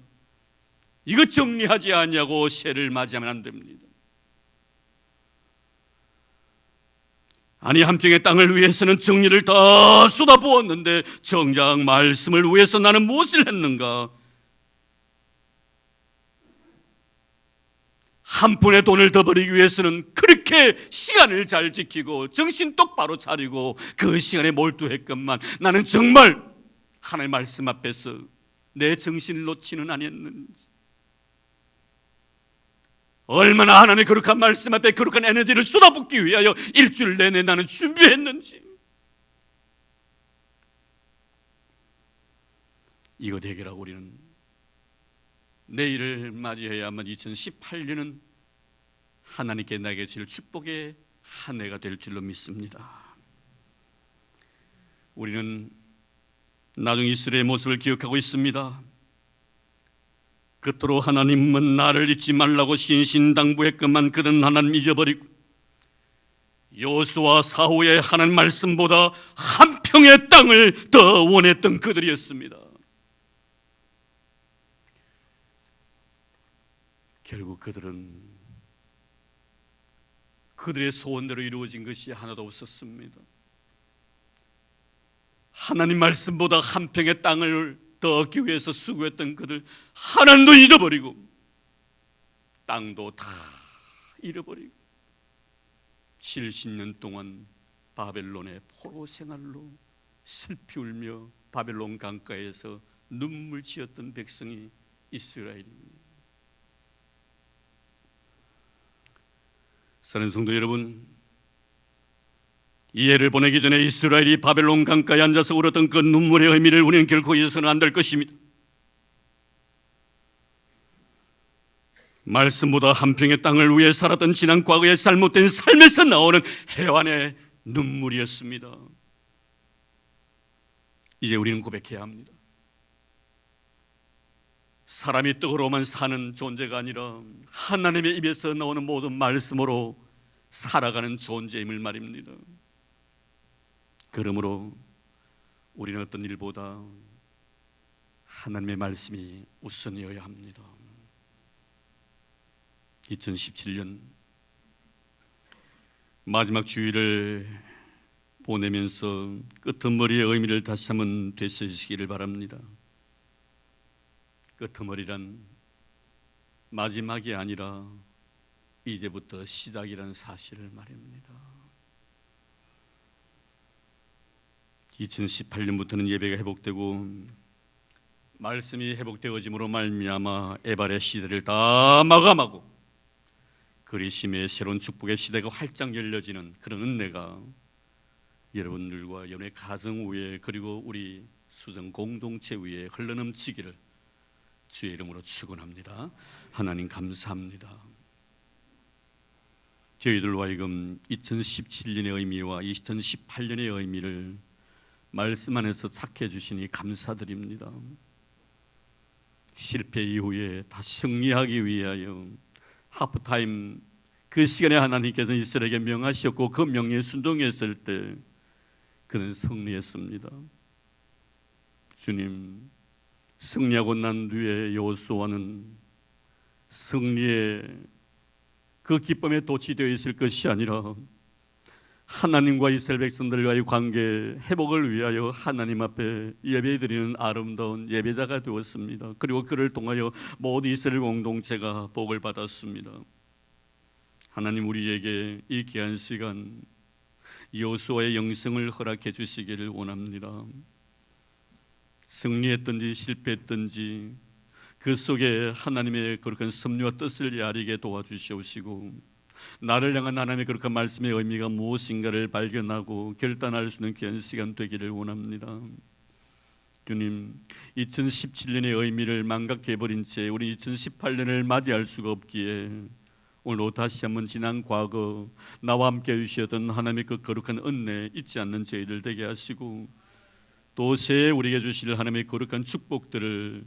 이것 정리하지 않냐고 새해를 맞이하면 안 됩니다. 아니, 한 평의 땅을 위해서는 정리를 다 쏟아부었는데 정작 말씀을 위해서 나는 무엇을 했는가? 한 푼의 돈을 더 벌이기 위해서는 그렇게 시간을 잘 지키고 정신 똑바로 차리고 그 시간에 몰두했건만 나는 정말 하나님의 말씀 앞에서 내 정신을 놓지는 아니었는지, 얼마나 하나님의 거룩한 말씀 앞에 거룩한 에너지를 쏟아붓기 위하여 일주일 내내 나는 준비했는지, 이것 해결하고 우리는 내일을 맞이해야만 2018년은 하나님께 나에게 줄 축복의 한 해가 될 줄로 믿습니다. 우리는 나중 이스라엘의 모습을 기억하고 있습니다. 그토록 하나님은 나를 잊지 말라고 신신당부했건만 그들은 하나님 잊어버리고 여호수아 사후의 하나님 말씀보다 한 평의 땅을 더 원했던 그들이었습니다. 결국 그들은 그들의 소원대로 이루어진 것이 하나도 없었습니다. 하나님 말씀보다 한 평의 땅을 더 얻기 위해서 수고했던 그들 하나님도 잊어버리고 땅도 다 잃어버리고 70년 동안 바벨론의 포로 생활로 슬피 울며 바벨론 강가에서 눈물 지었던 백성이 이스라엘입니다. 사랑하는 성도 여러분, 이 해를 보내기 전에 이스라엘이 바벨론 강가에 앉아서 울었던 그 눈물의 의미를 우리는 결코 잊어서는 안 될 것입니다. 말씀보다 한 평의 땅을 위해 살았던 지난 과거의 잘못된 삶에서 나오는 해완의 눈물이었습니다. 이제 우리는 고백해야 합니다. 사람이 떡으로만 사는 존재가 아니라 하나님의 입에서 나오는 모든 말씀으로 살아가는 존재임을 말입니다. 그러므로 우리는 어떤 일보다 하나님의 말씀이 우선이어야 합니다. 2017년 마지막 주일을 보내면서 끄트머리의 의미를 다시 한번 되새기시기를 바랍니다. 끄트머리란 마지막이 아니라 이제부터 시작이라는 사실을 말입니다. 2018년부터는 예배가 회복되고 말씀이 회복되어짐으로 말미암아 에발의 시대를 다 마감하고 그리심의 새로운 축복의 시대가 활짝 열려지는 그런 은혜가 여러분들과 여러분의 가정 위에 그리고 우리 수정 공동체 위에 흘러넘치기를 주의 이름으로 축원합니다. 하나님 감사합니다. 저희들로 하여금 2017년의 의미와 2018년의 의미를 말씀 안에서 찾게 해주시니 감사드립니다. 실패 이후에 다시 승리하기 위하여 하프타임 그 시간에 하나님께서 이스라엘에게 명하셨고 그 명령에 순종했을 때 그는 승리했습니다. 주님, 승리하고 난 뒤에 여호수아는 승리의 그 기쁨에 도취되어 있을 것이 아니라 하나님과 이스라엘 백성들과의 관계 회복을 위하여 하나님 앞에 예배드리는 아름다운 예배자가 되었습니다. 그리고 그를 통하여 모든 이스라엘 공동체가 복을 받았습니다. 하나님, 우리에게 이 귀한 시간 여호수아의 영성을 허락해 주시기를 원합니다. 승리했든지 실패했든지 그 속에 하나님의 거룩한 섭리와 뜻을 야리게 도와주시옵시고 나를 향한 하나님의 거룩한 말씀의 의미가 무엇인가를 발견하고 결단할 수 있는 귀한 시간 되기를 원합니다. 주님, 2017년의 의미를 망각해버린 채 우리 2018년을 맞이할 수가 없기에 오늘도 다시 한번 지난 과거 나와 함께 해주셨던 하나님의 그 거룩한 은혜 잊지 않는 저희들 되게 하시고, 또 새해 우리에게 주실 하나님의 거룩한 축복들을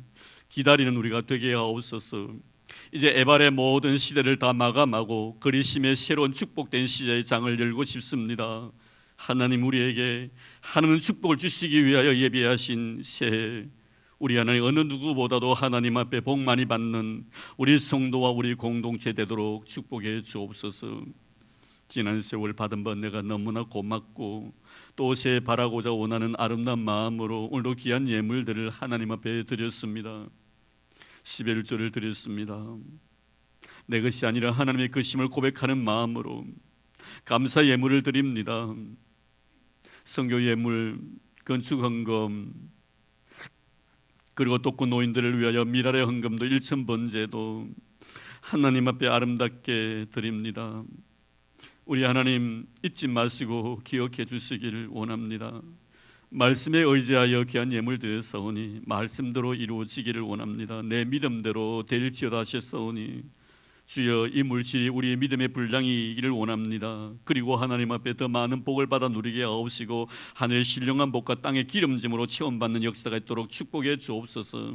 기다리는 우리가 되게 하옵소서. 이제 에발의 모든 시대를 다 마감하고 그리심의 새로운 축복된 시대의 장을 열고 싶습니다. 하나님 우리에게 하나님 축복을 주시기 위하여 예비하신 새해, 우리 하나님 어느 누구보다도 하나님 앞에 복 많이 받는 우리 성도와 우리 공동체 되도록 축복해 주옵소서. 지난 세월 받은 번 내가 너무나 고맙고 또 새해 바라고자 원하는 아름다운 마음으로 오늘도 귀한 예물들을 하나님 앞에 드렸습니다. 11조를 드렸습니다. 내 것이 아니라 하나님의 것임을 고백하는 마음으로 감사 예물을 드립니다. 선교 예물, 건축 헌금, 그리고 독거 노인들을 위하여 미랄의 헌금도 1,000번제도 하나님 앞에 아름답게 드립니다. 우리 하나님 잊지 마시고 기억해 주시기를 원합니다. 말씀에 의지하여 귀한 예물 드렸사오니 말씀대로 이루어지기를 원합니다. 내 믿음대로 될지어다 하셨사오니 주여 이 물질이 우리의 믿음의 분량이기를 원합니다. 그리고 하나님 앞에 더 많은 복을 받아 누리게 하옵시고 하늘의 신령한 복과 땅의 기름짐으로 체험받는 역사가 있도록 축복해 주옵소서.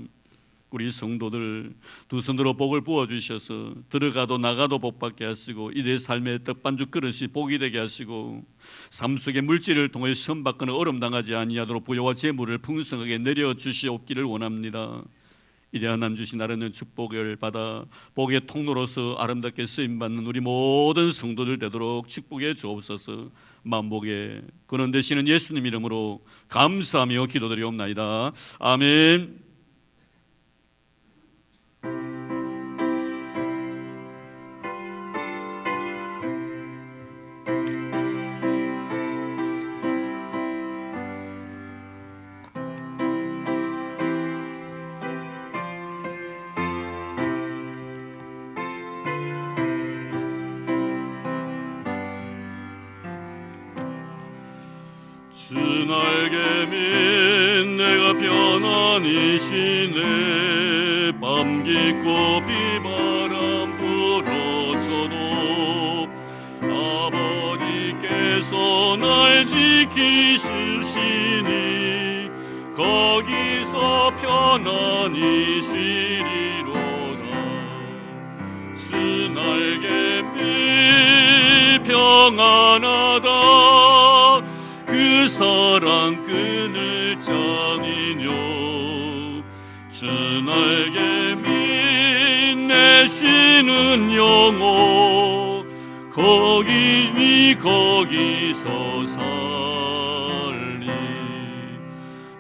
우리 성도들 두 손으로 복을 부어주셔서 들어가도 나가도 복받게 하시고 이들의 삶의 떡반죽 그릇이 복이 되게 하시고 삶 속의 물질을 통해 시험 받거나 어려움 당하지 아니하도록 부여와 재물을 풍성하게 내려주시옵기를 원합니다. 이래 하나님 주신 아름다운 축복을 받아 복의 통로로서 아름답게 쓰임받는 우리 모든 성도들 되도록 축복해 주옵소서. 만복의 근원 되시는 예수님 이름으로 감사하며 기도드리옵나이다. 아멘. 주 날개 민 내가 편안히 쉬네. 밤 깊고 비바람 불어쳐도 아버지께서 날 지키시니 거기서 편안히 쉬리로다. 주 날개 민 평안하다. 그 사랑 끈을 짜니뇨. 주 날개 밑내 쉬는 영혼 거기서 살리.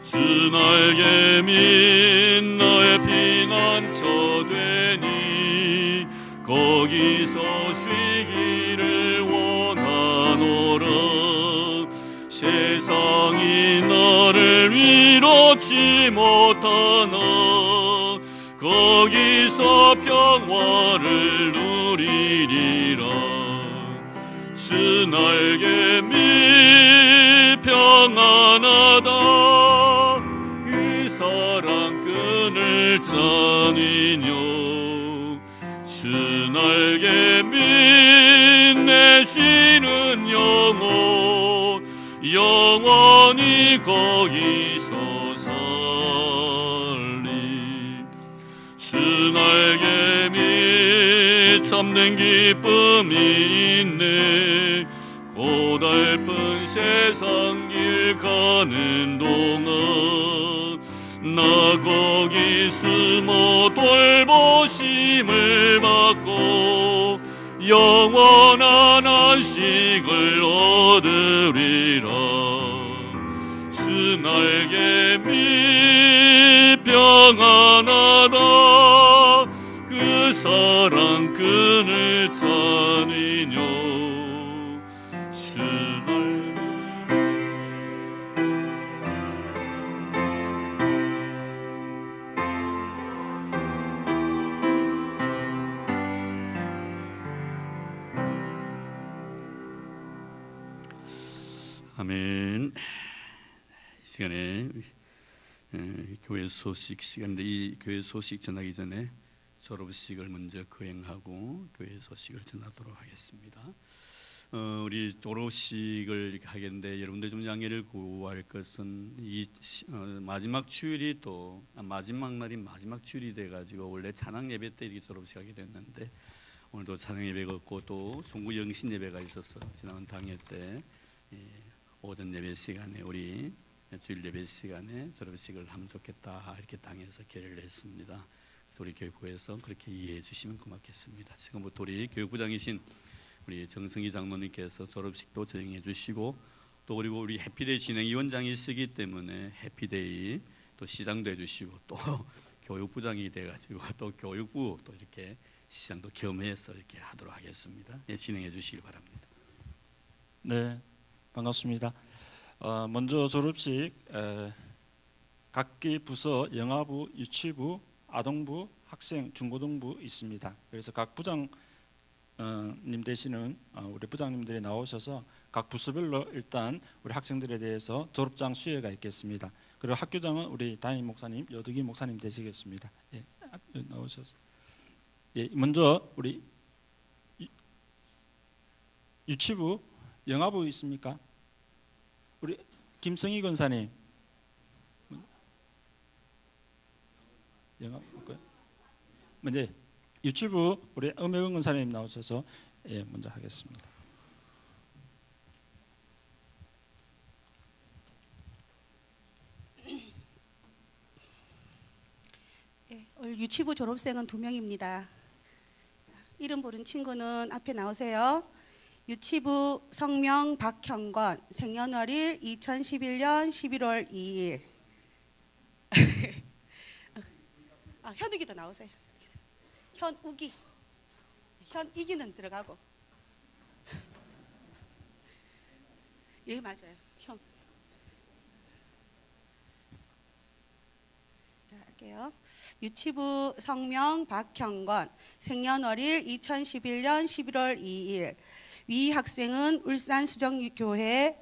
주 날개 밑 나의 피난처 되니 거기서 쉬기를 원하노라. 세상이 나를 위로치 못하나 거기서 평화를 누리리라. 주 날개 밑 평안하다. 그 사랑 끈을 짜니뇨. 주 날개 밑내 쉬는 영혼 영원히 거기서 살리. 주 날개 밑 참된 기쁨이 있네. 고달픈 세상 길 가는 동안 나 거기 숨어 돌보심을 받고 영원한 안식을 얻으리라. 주 날개 밑 평안하다. 그 사랑 끈을 짜니뇨. 주 날개 아멘. 이 시간에 교회 소식 시간인데 이 교회 소식 전하기 전에 졸업식을 먼저 거행하고 교회 소식을 전하도록 하겠습니다. 우리 졸업식을 하겠는데 여러분들 좀 양해를 구할 것은 이 마지막 주일이 또 마지막 날이 마지막 주일이 돼가지고 원래 찬양 예배 때 이렇게 졸업식 하게 됐는데 오늘도 찬양 예배가 없고 또 송구 영신 예배가 있어서 지난 당일 때 오전 예배 시간에 우리 주일 예배 시간에 졸업식을 하면 좋겠다 이렇게 당에서 결의를 했습니다. 그래서 우리 교육부에서 그렇게 이해해 주시면 고맙겠습니다. 지금부터 우리 교육부장이신 우리 정승희 장로님께서 졸업식도 진행해 주시고 또 그리고 우리 해피데이 진행위원장이시기 때문에 해피데이 또 시장도 해주시고 또 교육부장이 돼가지고 또 교육부 또 이렇게 시장도 겸해서 이렇게 하도록 하겠습니다. 네, 진행해 주시기 바랍니다. 네, 반갑습니다. 먼저 졸업식 각기 부서 영아부, 유치부, 아동부, 학생, 중고등부 있습니다. 그래서 각 부장님 되시는 우리 부장님들이 나오셔서 각 부서별로 일단 우리 학생들에 대해서 졸업장 수여가 있겠습니다. 그리고 학교장은 우리 담임 목사님, 여두기 목사님 되시겠습니다. 예, 나오셔서 예, 먼저 우리 유치부, 영아부 있습니까? 우리 김성희 권사님, 영아부 먼저 유치부 우리 엄혜근 권사님 나오셔서 예, 먼저 하겠습니다. 네, 오늘 유치부 졸업생은 2명입니다. 이름 부른 친구는 앞에 나오세요. 유치부 성명 박형건, 생년월일 2011년 11월 2일. 현욱이도 나오세요. 현욱이, 현이기는 들어가고. 예, 맞아요. 현. 자, 할게요. 유치부 성명 박형건, 생년월일 2011년 11월 2일. 위 학생은 울산 수정교회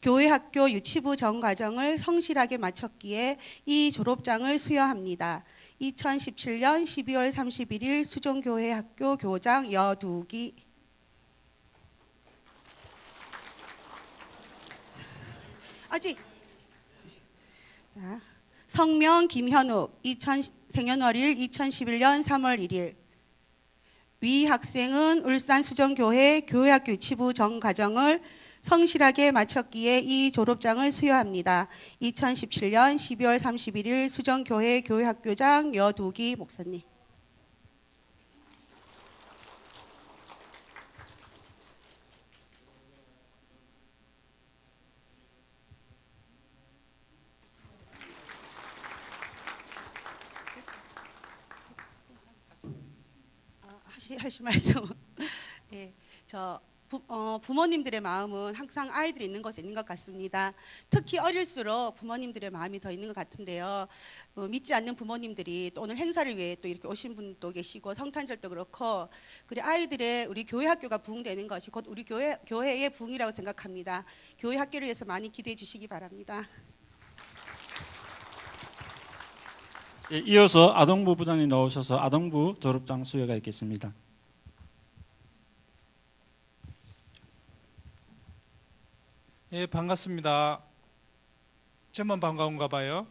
교회학교 유치부 전과정을 성실하게 마쳤기에 이 졸업장을 수여합니다. 2017년 12월 31일 수정교회학교 교장 여두기. 아직. 자, 성명 김현욱, 생년월일 2011년 3월 1일. 위 학생은 울산 수정교회 교회학교 유치부 전과정을 성실하게 마쳤기에 이 졸업장을 수여합니다. 2017년 12월 31일 수정교회 교회학교장 여두기 목사님. 하실 말씀. 예, 부모님들의 마음은 항상 아이들이 있는 곳에 있는 것 같습니다. 특히 어릴수록 부모님들의 마음이 더 있는 것 같은데요. 믿지 않는 부모님들이 또 오늘 행사를 위해 또 이렇게 오신 분도 계시고 성탄절도 그렇고 그래 아이들의 우리 교회 학교가 부흥되는 것이 곧 우리 교회의 부흥이라고 생각합니다. 교회 학교를 위해서 많이 기도해 주시기 바랍니다. 예, 이어서 아동부 부장님 나오셔서 아동부 졸업장 수여가 있겠습니다. 예, 반갑습니다. 저만 반가운가 봐요.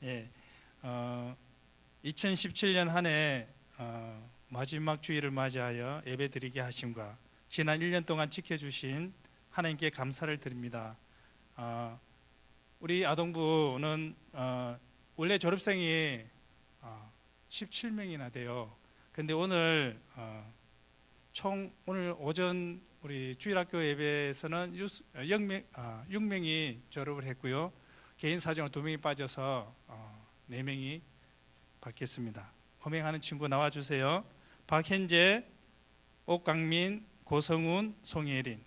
예, 2017년 한 해 마지막 주일을 맞이하여 예배드리게 하심과 지난 1년 동안 지켜주신 하나님께 감사를 드립니다. 우리 아동부는 원래 졸업생이 17명이나 돼요. 근데 오늘 오늘 오전 우리 주일학교 예배에서는 6명이 졸업을 했고요. 개인 사정으로 2명이 빠져서 4명이 받겠습니다. 호명하는 친구 나와주세요. 박현재, 옥강민, 고성훈, 송예린.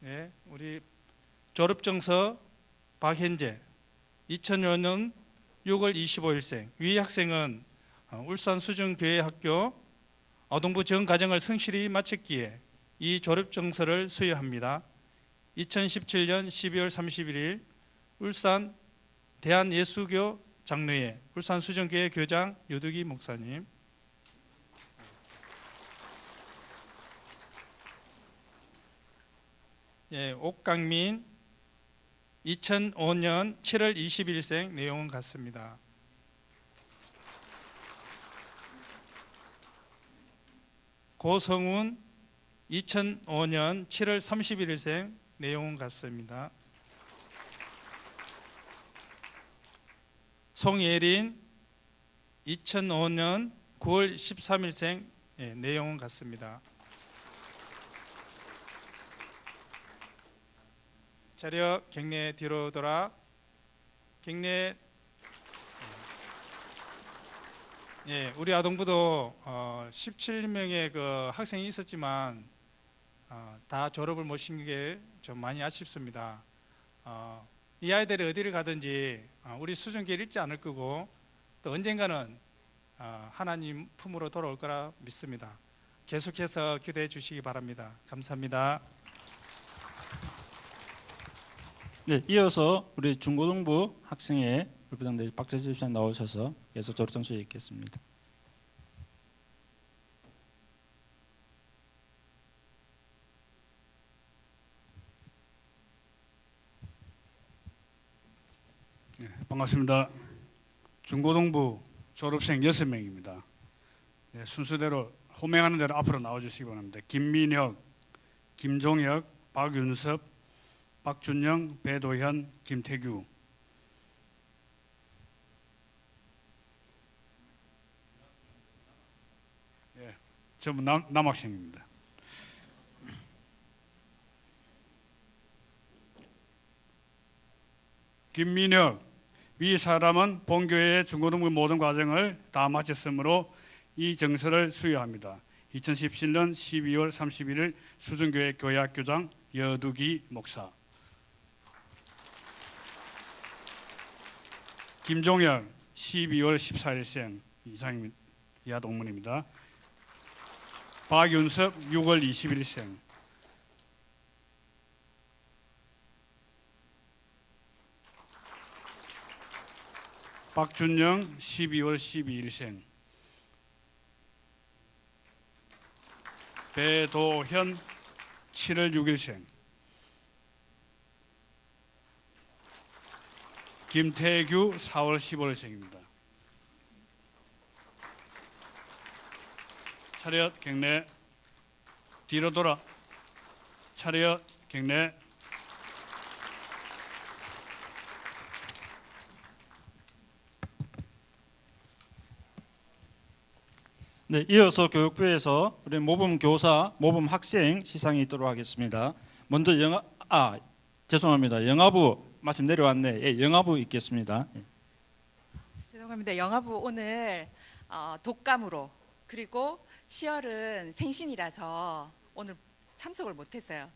네, 우리 졸업증서 박현재 2005년 6월 25일생. 위 학생은 울산 수정교회학교 아동부 전과정을 성실히 마쳤기에 이 졸업증서를 수여합니다. 2017년 12월 31일 울산 대한예수교 장로회 울산수정교회 교장 여두기 목사님. 예, 옥강민 2005년 7월 21일생 내용은 같습니다. 고성훈 2005년 7월 31일생 내용은 같습니다. 송예린 2005년 9월 13일생 내용은 같습니다. 자료 경례 뒤로 돌아 경례. 예, 우리 아동부도 17명의 그 학생이 있었지만 다 졸업을 못 시킨 게 좀 많이 아쉽습니다. 이 아이들이 어디를 가든지 우리 수준교를 잃지 않을 거고 또 언젠가는 하나님 품으로 돌아올 거라 믿습니다. 계속해서 기도해 주시기 바랍니다. 감사합니다. 네, 이어서 우리 중고등부 학생회 부장님 박재수 시장 나오셔서 계속 졸업장 수여 있겠습니다. 네, 반갑습니다. 중고등부 졸업생 6명입니다. 네, 순서대로 호명하는 대로 앞으로 나와주시기 바랍니다. 김민혁, 김종혁, 박윤섭, 박준영, 배도현, 김태규. 예, 전부 남학생입니다. 김민혁, 위 사람은 본교회의 중고등부 모든 과정을 다 마쳤으므로 이 정서를 수여합니다. 2017년 12월 31일 수준교회 교회학교장 여두기 목사. 김종혁 12월 14일생 이상입니다. 이하 동문입니다. 박윤섭 6월 21일생. 박준영 12월 12일생. 배도현 7월 6일생. 김태규 4월 15일생입니다. 차렷 경례. 뒤로 돌아. 차렷 경례. 네, 이어서 교육부에서 우리 모범 교사, 모범 학생 시상이 있도록 하겠습니다. 먼저 죄송합니다. 영아부 마침 내려왔네. 예, 영아부 있겠습니다. 예. 죄송합니다. 영아부 오늘 독감으로 그리고 10월은 생신이라서 오늘 참석을 못했어요.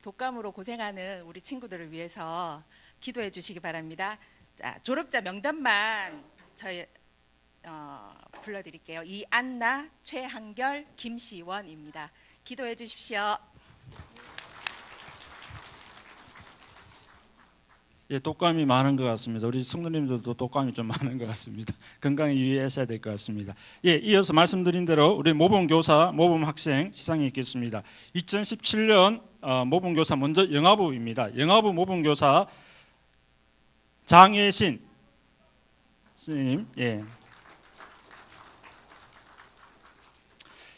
독감으로 고생하는 우리 친구들을 위해서 기도해 주시기 바랍니다. 자, 졸업자 명단만 저희 불러드릴게요. 이안나, 최한결, 김시원입니다. 기도해 주십시오. 예, 독감이 많은 것 같습니다. 우리 성도님들도 독감이 좀 많은 것 같습니다. 건강에 유의하셔야 될 것 같습니다. 예, 이어서 말씀드린 대로 우리 모범 교사, 모범 학생 시상이 있겠습니다. 2017년 모범 교사 먼저 영아부입니다. 영아부 모범 교사 장예신 스님,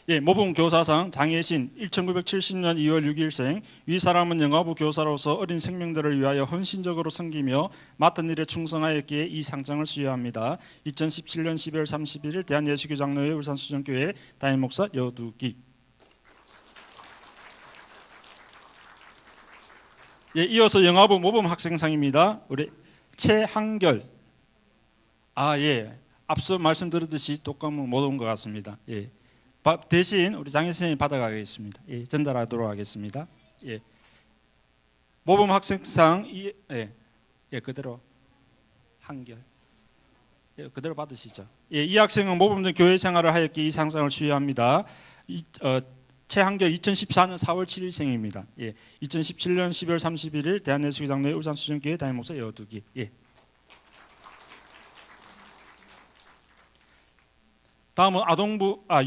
예, 모범 교사상 장예신 1970년 2월 6일생. 위 사람은 영아부 교사로서 어린 생명들을 위하여 헌신적으로 섬기며 맡은 일에 충성하였기에 이 상장을 수여합니다. 2017년 12월 31일 대한예수교 장로회 울산수정교회 담임 목사 여두기. 예, 이어서 영아부 모범 학생상입니다. 우리 최한결. 예, 앞서 말씀드렸듯이 독감은 못 온 것 같습니다. 예. 대신 우리 장애 선생님이 받아가겠습니다. 예, 전달하도록 하겠습니다. 예, 모범 학생상 그대로 한결. 예, 그대로 받으시죠. 예, 이 학생은 모범적 교회 생활을 하였기에 이 상장을 수여합니다. 최한결 2014년 4월 7일생입니다. 예, 2017년 12월 31일 대한예수교장로회 울산수정교회 담임목사 여두기. 예. 다음은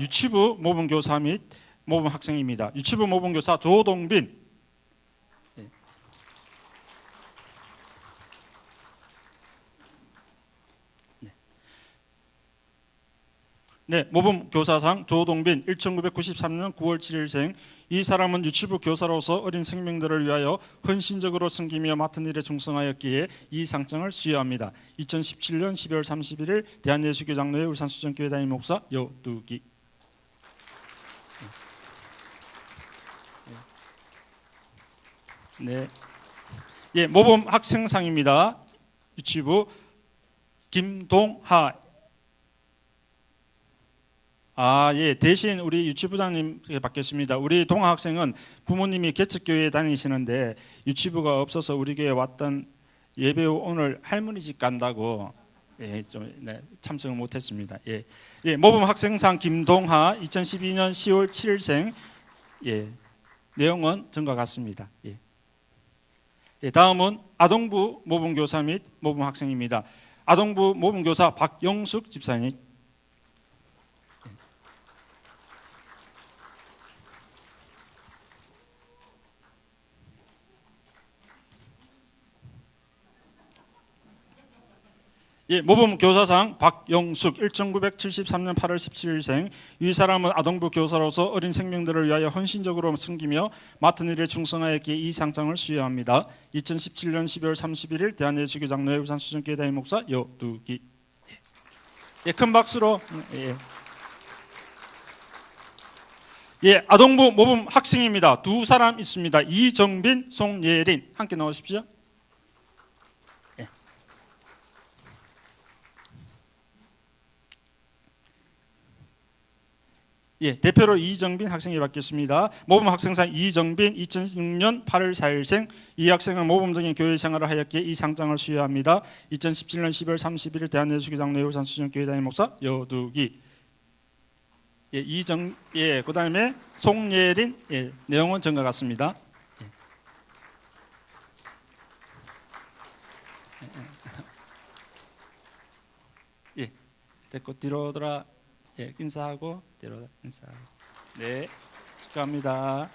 유치부 모범교사 및 모범학생입니다. 유치부 모범교사 조동빈. 예. 네, 모범교사상 조동빈 1993년 9월 7일생. 이 사람은 유치부 교사로서 어린 생명들을 위하여 헌신적으로 섬기며 맡은 일에 충성하였기에 이 상장을 수여합니다. 2017년 12월 31일 대한예수교장로회 울산수정교회 담임목사 여두기. 네, 예, 모범학생상입니다. 유치부 김동하. 예, 대신 우리 유치부장님께 받겠습니다. 우리 동아 학생은 부모님이 개척교회에 다니시는데 유치부가 없어서 우리 교회에 왔던 예배 후 오늘 할머니 집 간다고 참석을 못했습니다. 예, 모범 학생상 김동하 2012년 10월 7일생. 예, 내용은 전과 같습니다. 다음은 아동부 모범교사 및 모범학생입니다. 아동부 모범교사 박영숙 집사님. 예, 모범교사상 박영숙 1973년 8월 17일생. 이 사람은 아동부 교사로서 어린 생명들을 위하여 헌신적으로 섬기며 맡은 일에 충성하였기에 이 상장을 수여합니다. 2017년 12월 31일 대한예수교장로회 울산수정교회 담임목사 여두기. 예, 큰 박수로. 예, 아동부 모범 학생입니다. 두 사람 있습니다. 이정빈, 송예린. 함께 나오십시오. 예, 대표로 이정빈 학생이 받겠습니다. 모범 학생상 이정빈 2006년 8월 4일생. 이 학생은 모범적인 교회 생활을 하였기에 이 상장을 수여합니다. 2017년 12월 31일 대한예수교장로회 울산수정교회 담임목사 여두기. 예, 그다음에 송예린. 예, 내용은 전과 같습니다. 예, 됐고 뒤로 돌아. 예, 인사하고 뒤로 인사하고. 네, 축하합니다.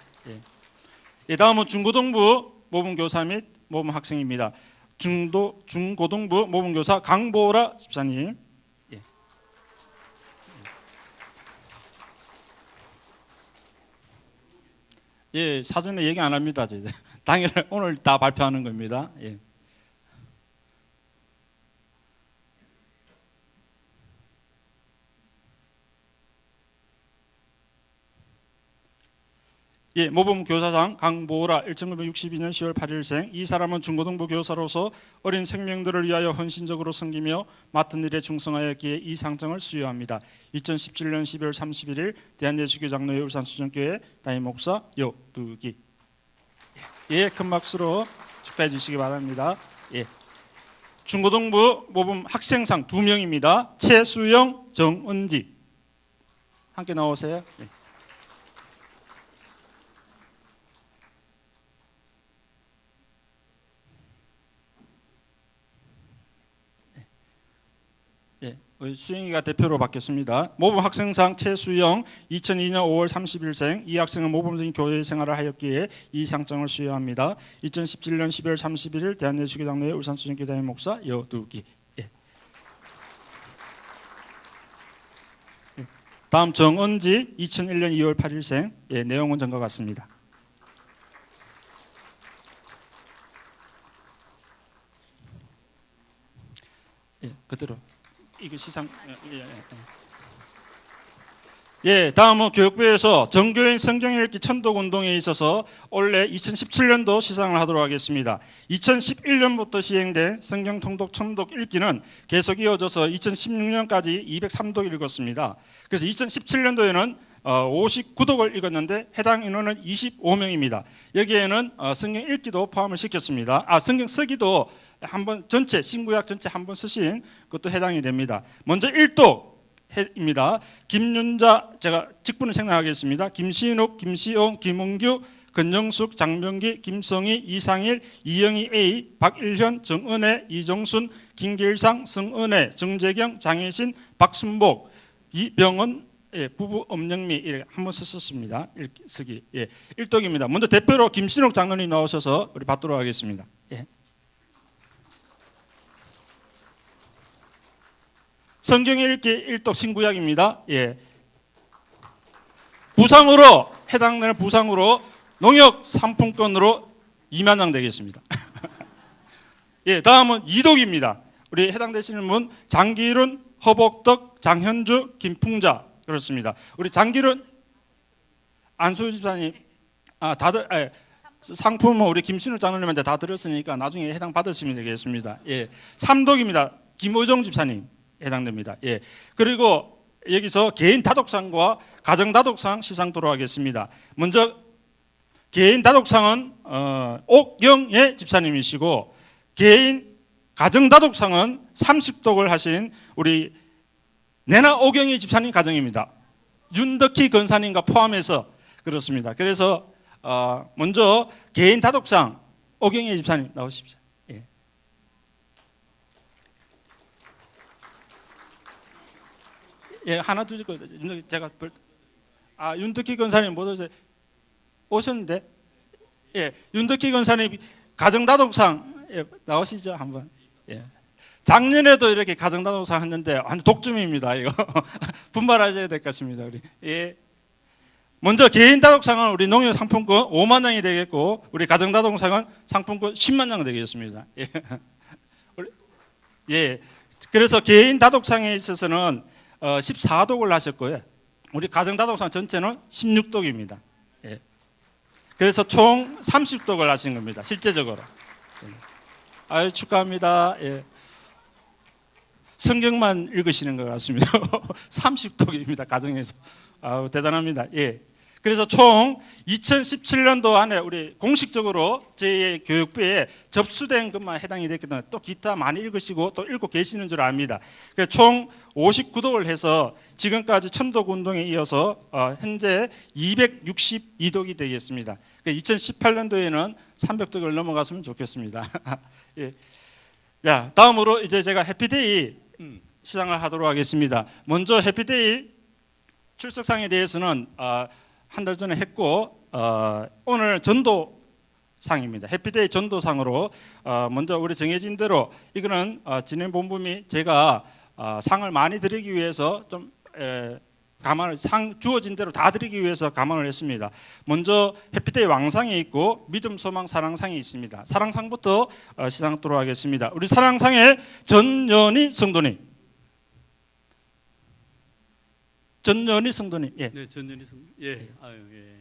예, 다음은 중고등부 모범교사 및 모범학생입니다. 중고등부 모범교사 강보라 집사님. 예, 사전에 얘기 안 합니다. 당일 오늘 다 발표하는 겁니다. 예. 예, 모범 교사상 강보라 1962년 10월 8일생. 이 사람은 중고등부 교사로서 어린 생명들을 위하여 헌신적으로 섬기며 맡은 일에 충성하였기에 이 상장을 수여합니다. 2017년 12월 31일 대한예수교장로회 울산수정교회 담임목사 여두기. 예, 큰 박수로 축하해 주시기 바랍니다. 예, 중고등부 모범 학생상 2명입니다. 최수영, 정은지. 함께 나오세요. 예. 수영이가 대표로 받겠습니다. 모범 학생상 최수영 2002년 5월 30일생. 이 학생은 모범적인 교회 생활을 하였기에 이 상장을 수여합니다. 2017년 12월 31일 대한예수교장로회 울산수정교회 담임목사 여두기. 다음 정은지 2001년 2월 8일생. 예, 내용은 전과 같습니다. 예, 그대로. 이거 시상. 예, 다음은 교육부에서 정교인 성경 읽기 천독 운동에 있어서 올해 2017년도 시상을 하도록 하겠습니다. 2011년부터 시행된 성경 통독 천독 읽기는 계속 이어져서 2016년까지 203독 읽었습니다. 그래서 2017년도에는 59독을 읽었는데 해당 인원은 25명입니다. 여기에는 성경 읽기도 포함을 시켰습니다. 성경 쓰기도 한번 전체 신구약 전체 한번 쓰신 것도 해당이 됩니다. 먼저 1독 해입니다. 김윤자, 제가 직분을 생략하겠습니다. 김신욱, 김시온, 김은규, 건영숙, 장병기, 김성희, 이상일, 이영희 A, 박일현, 정은혜, 이정순, 김길상, 성은혜, 정재경, 장혜신, 박순복, 이병헌, 예, 부부 엄영미 이렇게 한번 썼습니다. 쓰기. 예, 일독입니다. 먼저 대표로 김신욱 장로님 나오셔서 우리 받도록 하겠습니다. 예. 성경 읽기 일독 신구약입니다. 예. 부상으로 해당되는 부상으로 농협 상품권으로 2만 장 되겠습니다. 예, 다음은 이독입니다. 우리 해당되시는 분 장기룬, 허복덕, 장현주, 김풍자 그렇습니다. 우리 장기룬 안수 집사님, 다들 상품은 우리 김신우 장로님한테 다 드렸으니까 나중에 해당 받으시면 되겠습니다. 예, 삼독입니다. 김호정 집사님 해당됩니다. 예, 그리고 여기서 개인 다독상과 가정 다독상 시상토록 하겠습니다. 먼저 개인 다독상은 옥영애 집사님이시고 개인 가정 다독상은 30독을 하신 우리 내나 오경희 집사님 가정입니다. 윤덕희 권사님과 포함해서 그렇습니다. 그래서 먼저 개인 다독상 오경희 집사님 나오십시오. 예. 예, 하나 둘 제가 윤덕희 권사님 못 오셨는데, 예, 윤덕희 권사님 가정 다독상 예, 나오시죠 한번. 예. 작년에도 이렇게 가정 다독상 했는데 완전 독점입니다. 이거 분발하셔야 될 것 같습니다. 우리. 예. 먼저 개인 다독상은 우리 농협 상품권 5만 장이 되겠고 우리 가정 다독상은 상품권 10만 장 되겠습니다. 예. 예. 그래서 개인 다독상에 있어서는 14독을 하셨고요. 우리 가정 다독상 전체는 16독입니다. 예. 그래서 총 30독을 하신 겁니다. 실제적으로. 아유 축하합니다. 예. 성경만 읽으시는 것 같습니다. 30독입니다. 가정에서. 아우 대단합니다. 예. 그래서 총 2017년도 안에 우리 공식적으로 제 교육부에 접수된 것만 해당이 됐기 때문에 또 기타 많이 읽으시고 또 읽고 계시는 줄 압니다. 그래서 총 59독을 해서 지금까지 천독 운동에 이어서 현재 262독이 되겠습니다. 2018년도에는 300독을 넘어갔으면 좋겠습니다. 예. 자, 다음으로 이제 제가 해피데이 시상을 하도록 하겠습니다. 먼저 해피데이 출석상에 대해서는 한 달 전에 했고 오늘 전도상입니다. 해피데이 전도상으로 먼저 우리 정해진 대로 이거는 진행 본부이 제가 상을 많이 드리기 위해서 좀 감안을 상 주어진 대로 다 드리기 위해서 감안을 했습니다. 먼저 해피데이 왕상이 있고 믿음 소망 사랑상이 있습니다. 사랑상부터 시상하도록 하겠습니다. 우리 사랑상의 전연희 성도님. 전연희 성도님. 예. 네, 전연희 성. 예. 아유, 예.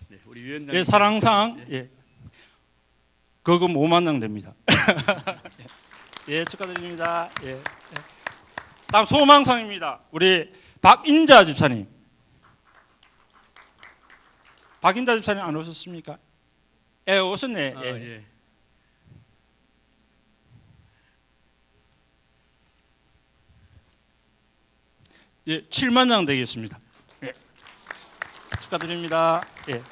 네, 우리 위원장. 예, 사랑상. 예. 거금 5만 장 됩니다. 예, 축하드립니다. 예. 다음 소망상입니다. 우리 박인자 집사님. 박인자 집사님 안 오셨습니까? 예, 오셨네. 아, 예. 예. 예, 7만 장 되겠습니다. 예. 축하드립니다. 예.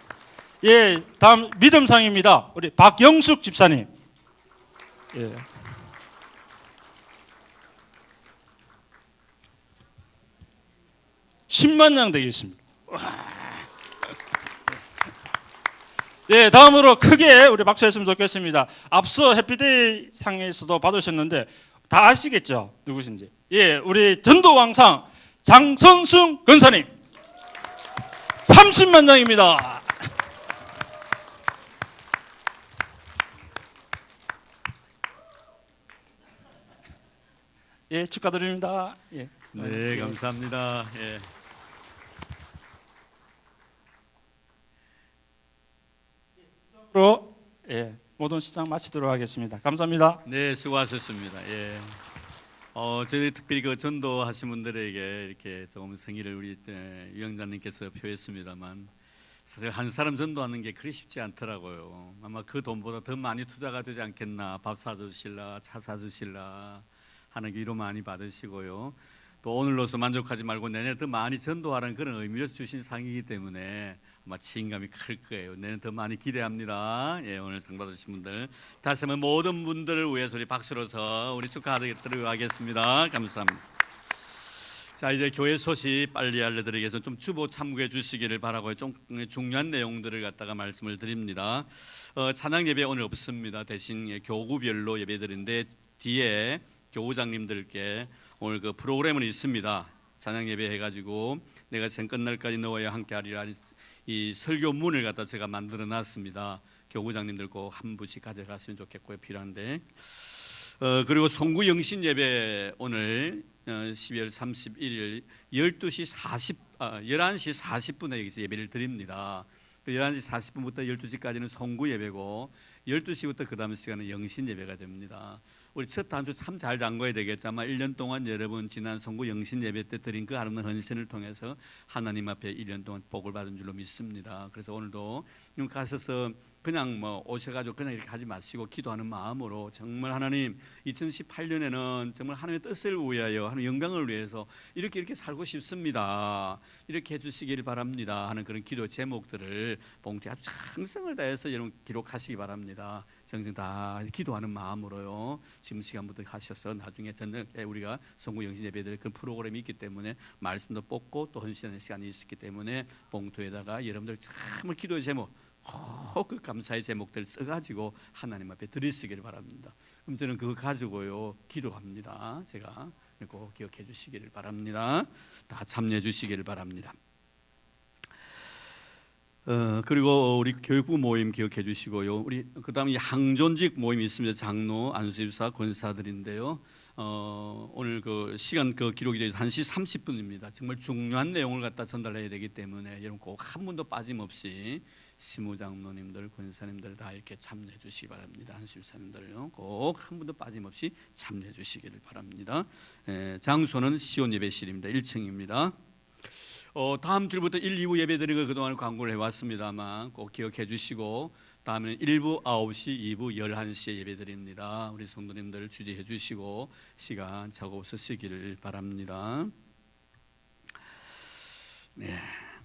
예, 다음 믿음상입니다. 우리 박영숙 집사님. 예. (10만 장) 되겠습니다. 예, 다음으로 크게 우리 박수했으면 좋겠습니다. 앞서 해피데이 상에서도 받으셨는데 다 아시겠죠? 누구신지. 예, 우리 전도왕상 장선숭 권사님 30만 장입니다. 예, 축하드립니다. 예. 네, 감사합니다. 예. 로 예, 모든 시상 마치도록 하겠습니다. 감사합니다. 네, 수고하셨습니다. 예. 저희 특별히 그 전도하신 분들에게 이렇게 조금 성의를 우리 위원장님께서 표했습니다만 사실 한 사람 전도하는 게 그리 쉽지 않더라고요. 아마 그 돈보다 더 많이 투자가 되지 않겠나. 밥 사주실라, 차 사주실라 하는 기도 많이 받으시고요. 또 오늘로서 만족하지 말고 내년에 더 많이 전도하라는 그런 의미로 주신 상이기 때문에 아마 책임감이 클 거예요. 내년 더 많이 기대합니다. 예, 오늘 상 받으신 분들 다시 한번 모든 분들을 위해서 우리 박수로서 우리 축하드리도록 하겠습니다. 감사합니다. 자, 이제 교회 소식 빨리 알려드리겠습니다. 좀 주보 참고해 주시기를 바라고요. 좀 중요한 내용들을 갖다가 말씀을 드립니다. 찬양 예배 오늘 없습니다. 대신 교구별로 예배드리는데 뒤에 교우장님들께 오늘 그 프로그램은 있습니다. 찬양 예배 해가지고 내가 생 끝날까지 너와 함께 하리라 이 설교문을 갖다 제가 만들어 놨습니다. 교구장님들 꼭 한 분씩 가져갔으면 좋겠고요. 필요한데. 그리고 송구 영신 예배 오늘 12월 31일 11시 40분에 여기서 예배를 드립니다. 11시 40분부터 12시까지는 송구 예배고 12시부터 그 다음 시간은 영신 예배가 됩니다. 우리 첫 한 주 참 잘 잠궈야 되겠죠. 아마 1년 동안 여러분 지난 송구 영신 예배 때 드린 그 아름다운 헌신을 통해서 하나님 앞에 1년 동안 복을 받은 줄로 믿습니다. 그래서 오늘도 가셔서 그냥 뭐 오셔가지고 그냥 이렇게 하지 마시고 기도하는 마음으로 정말 하나님 2018년에는 정말 하나님의 뜻을 위하여 하나님의 영광을 위해서 이렇게 살고 싶습니다. 이렇게 해주시기를 바랍니다 하는 그런 기도 제목들을 봉투에 아주 정성을 다해서 여러분 기록하시기 바랍니다. 정성 다 기도하는 마음으로요. 지금 시간부터 가셔서 나중에 저녁에 우리가 송구 영신 예배들 그 프로그램이 있기 때문에 말씀도 뽑고 또 헌신하는 시간이 있기 때문에 봉투에다가 여러분들 정말 기도의 제목 그 감사의 제목들 써가지고 하나님 앞에 드리시기를 바랍니다. 그럼 저는 그거 가지고요 기도합니다. 제가 꼭 기억해 주시기를 바랍니다. 다 참여해 주시기를 바랍니다. 그리고 우리 교육부 모임 기억해 주시고요. 우리 그다음에 항존직 모임이 있습니다. 장로, 안수집사, 권사들인데요. 오늘 그 시간 그 기록이 되어 1시 30분입니다. 정말 중요한 내용을 갖다 전달해야 되기 때문에 여러분 꼭 한 분도 빠짐없이 시무장로님들, 권사님들 다 이렇게 참여해 주시기 바랍니다. 안수집사님들요. 꼭 한 분도 빠짐없이 참여해 주시기를 바랍니다. 장소는 시온 예배실입니다. 1층입니다. 다음 주부터 1, 2부 예배드리고 그동안 광고를 해왔습니다만 꼭 기억해 주시고 다음에는 1부 9시, 2부 11시에 예배드립니다. 우리 성도님들 주지해 주시고 시간 차고 쓰시기를 바랍니다. 네.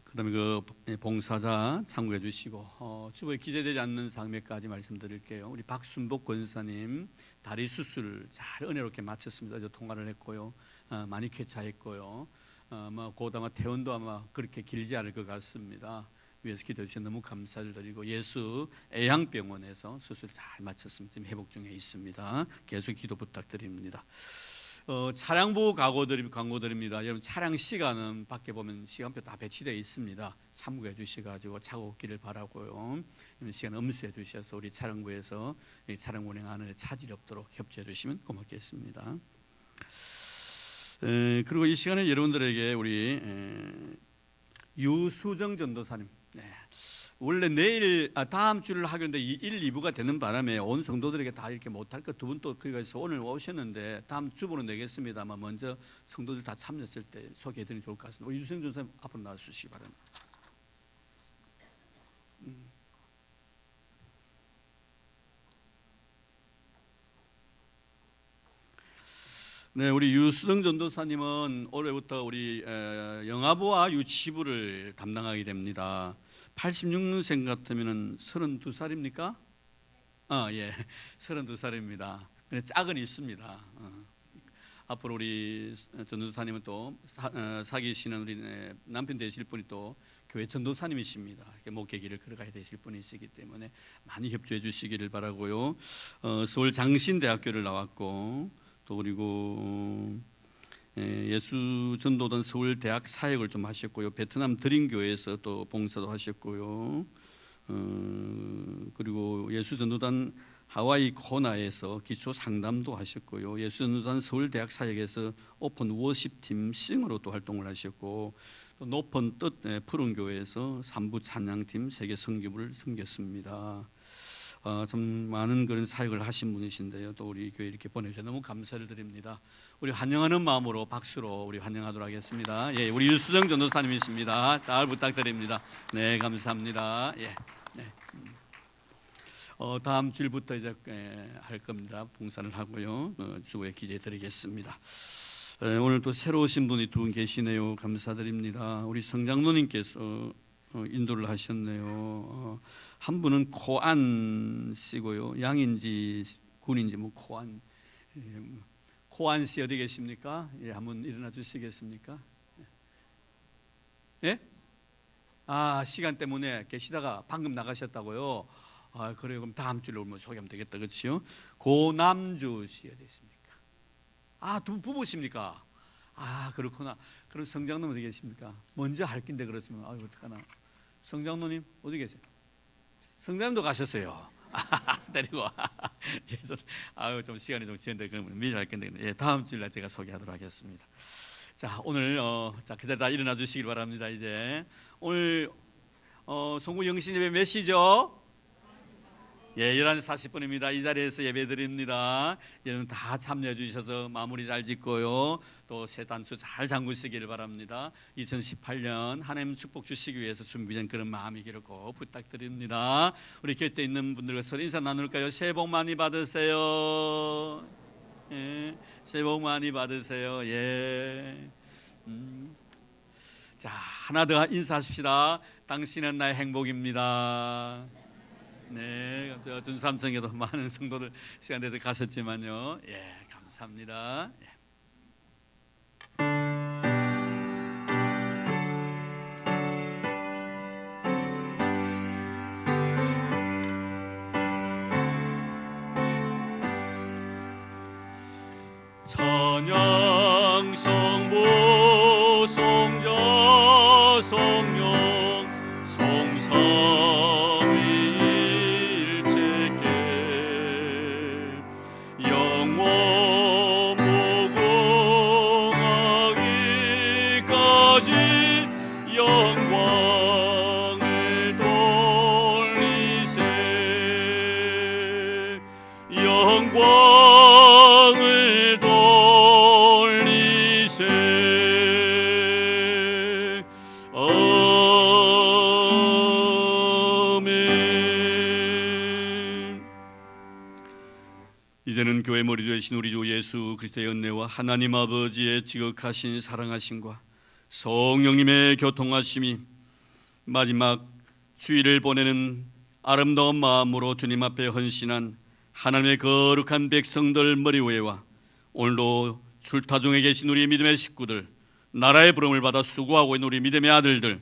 그다음에 그 봉사자 참고해 주시고 주보에 기재되지 않는 상 몇 가지 말씀드릴게요. 우리 박순복 권사님 다리 수술 잘 은혜롭게 마쳤습니다. 저 통화를 했고요. 많이 쾌차했고요. 아마 곧 아마 퇴원도 아마 그렇게 길지 않을 것 같습니다. 위에서 기도해 주셔서 너무 감사를 드리고 예수 애양병원에서 수술 잘 마쳤습니다. 지금 회복 중에 있습니다. 계속 기도 부탁드립니다. 차량 보호 광고 드립니다. 여러분 차량 시간은 밖에 보면 시간표 다 배치되어 있습니다. 참고해 주셔가지고 차고 오기를 바라고요. 시간 엄수해 주셔서 우리 차량부에서 차량 운행하는 데 차질이 없도록 협조해 주시면 고맙겠습니다. 그리고 이 시간에 여러분들에게 우리 유수정 전도사님 원래 내일 다음 주를 하기로 했는데 1, 2부가 되는 바람에 온 성도들에게 다 이렇게 못할 것 두 분 또 거기서 오늘 오셨는데 다음 주보는 내겠습니다만 먼저 성도들 다 참여했을 때 소개해드리면 좋을 것 같습니다. 우리 유수정 전도사님 앞으로 나와주시기 바랍니다. 네, 우리 유수정 전도사님은 올해부터 우리 영아부와 유치부를 담당하게 됩니다. 86년생 같으면은 32살입니까? 예, 32살입니다. 근데 짝은 있습니다. 앞으로 우리 전도사님은 또 사귀시는 우리 남편 되실 분이 또 교회 전도사님이십니다. 목회 길을 걸어가야 되실 분이시기 때문에 많이 협조해 주시기를 바라고요. 서울 장신대학교를 나왔고 또 그리고 예수 전도단 서울대학 사역을 좀 하셨고요. 베트남 드림교회에서 또 봉사도 하셨고요. 그리고 예수 전도단 하와이 코나에서 기초 상담도 하셨고요. 예수 전도단 서울대학 사역에서 오픈 워십팀 싱어로 또 활동을 하셨고 또 높은 뜻 푸른 교회에서 3부 찬양팀 세계 선교부를 섬겼습니다. 좀 많은 그런 사역을 하신 분이신데요. 또 우리 교회 이렇게 보내주셔서 너무 감사를 드립니다. 우리 환영하는 마음으로 박수로 우리 환영하도록 하겠습니다. 예, 우리 유수정 전도사님이십니다. 잘 부탁드립니다. 네, 감사합니다. 예, 네. 다음 주일부터 이제 할 겁니다. 봉사를 하고요. 주에 기대드리겠습니다. 오늘 또 새로 오신 분이 두 분 계시네요. 감사드립니다. 우리 성장로님께서 인도를 하셨네요. 한 분은 코안 씨고요. 양인지 군인지 뭐 코안 코안 씨 어디 계십니까? 예, 한번 일어나 주시겠습니까? 예? 아, 시간 때문에 계시다가 방금 나가셨다고요. 아, 그래요. 그럼 다음 주에 오면 소개하면 되겠다, 그렇죠? 고남주 씨 어디 있습니까? 아, 두 부부십니까? 아, 그렇구나. 그럼 성장로님 어디 계십니까? 먼저 할 긴데 그렇지만 아유 어떡하나. 성장로님 어디 계세요? 성장님도 가셨어요. 데리고 와. 아유 좀 시간이 좀 지연돼 그러면 미리 할 건데 예, 다음 주일날 제가 소개하도록 하겠습니다. 자 오늘 자 그대로 다 일어나 주시길 바랍니다. 이제 오늘 송구 영신 예배 몇 시죠? 예, 11시 40분입니다. 이 자리에서 예배 드립니다. 여러분 다 참여해 주셔서 마무리 잘 짓고요. 또 새 단수 잘 잠그시기를 바랍니다. 2018년 하나님 축복 주시기 위해서 준비된 그런 마음이기를 꼭 부탁드립니다. 우리 곁에 있는 분들과 서로 인사 나눌까요? 새해 복 많이 받으세요. 예, 새해 복 많이 받으세요. 예. 자, 하나 더 인사하십시다. 당신은 나의 행복입니다. 네, 저 준삼성에도 많은 성도들 시간 내서 가셨지만요. 예, 감사합니다. 예. 찬양 성부 성자 성령 성삼위일체께 영원 무궁하기까지 영광을 돌리세 영광을 돌리세 아멘. 이제는 교회 머리 되신 우리 주 예수 그리스도의 은혜와 하나님 아버지의 지극하신 사랑하심과 성령님의 교통하심이 마지막 주일을 보내는 아름다운 마음으로 주님 앞에 헌신한 하나님의 거룩한 백성들 머리 위에와 오늘도 출타 중에 계신 우리 믿음의 식구들, 나라의 부름을 받아 수고하고 있는 우리 믿음의 아들들,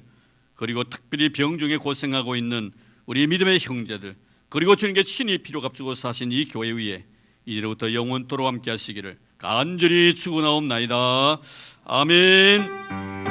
그리고 특별히 병중에 고생하고 있는 우리 믿음의 형제들, 그리고 주님께 친히 피로 값주고 사신 이 교회 위에 이제부터 영원토록 함께 하시기를 간절히 축원하옵나이다. 아멘.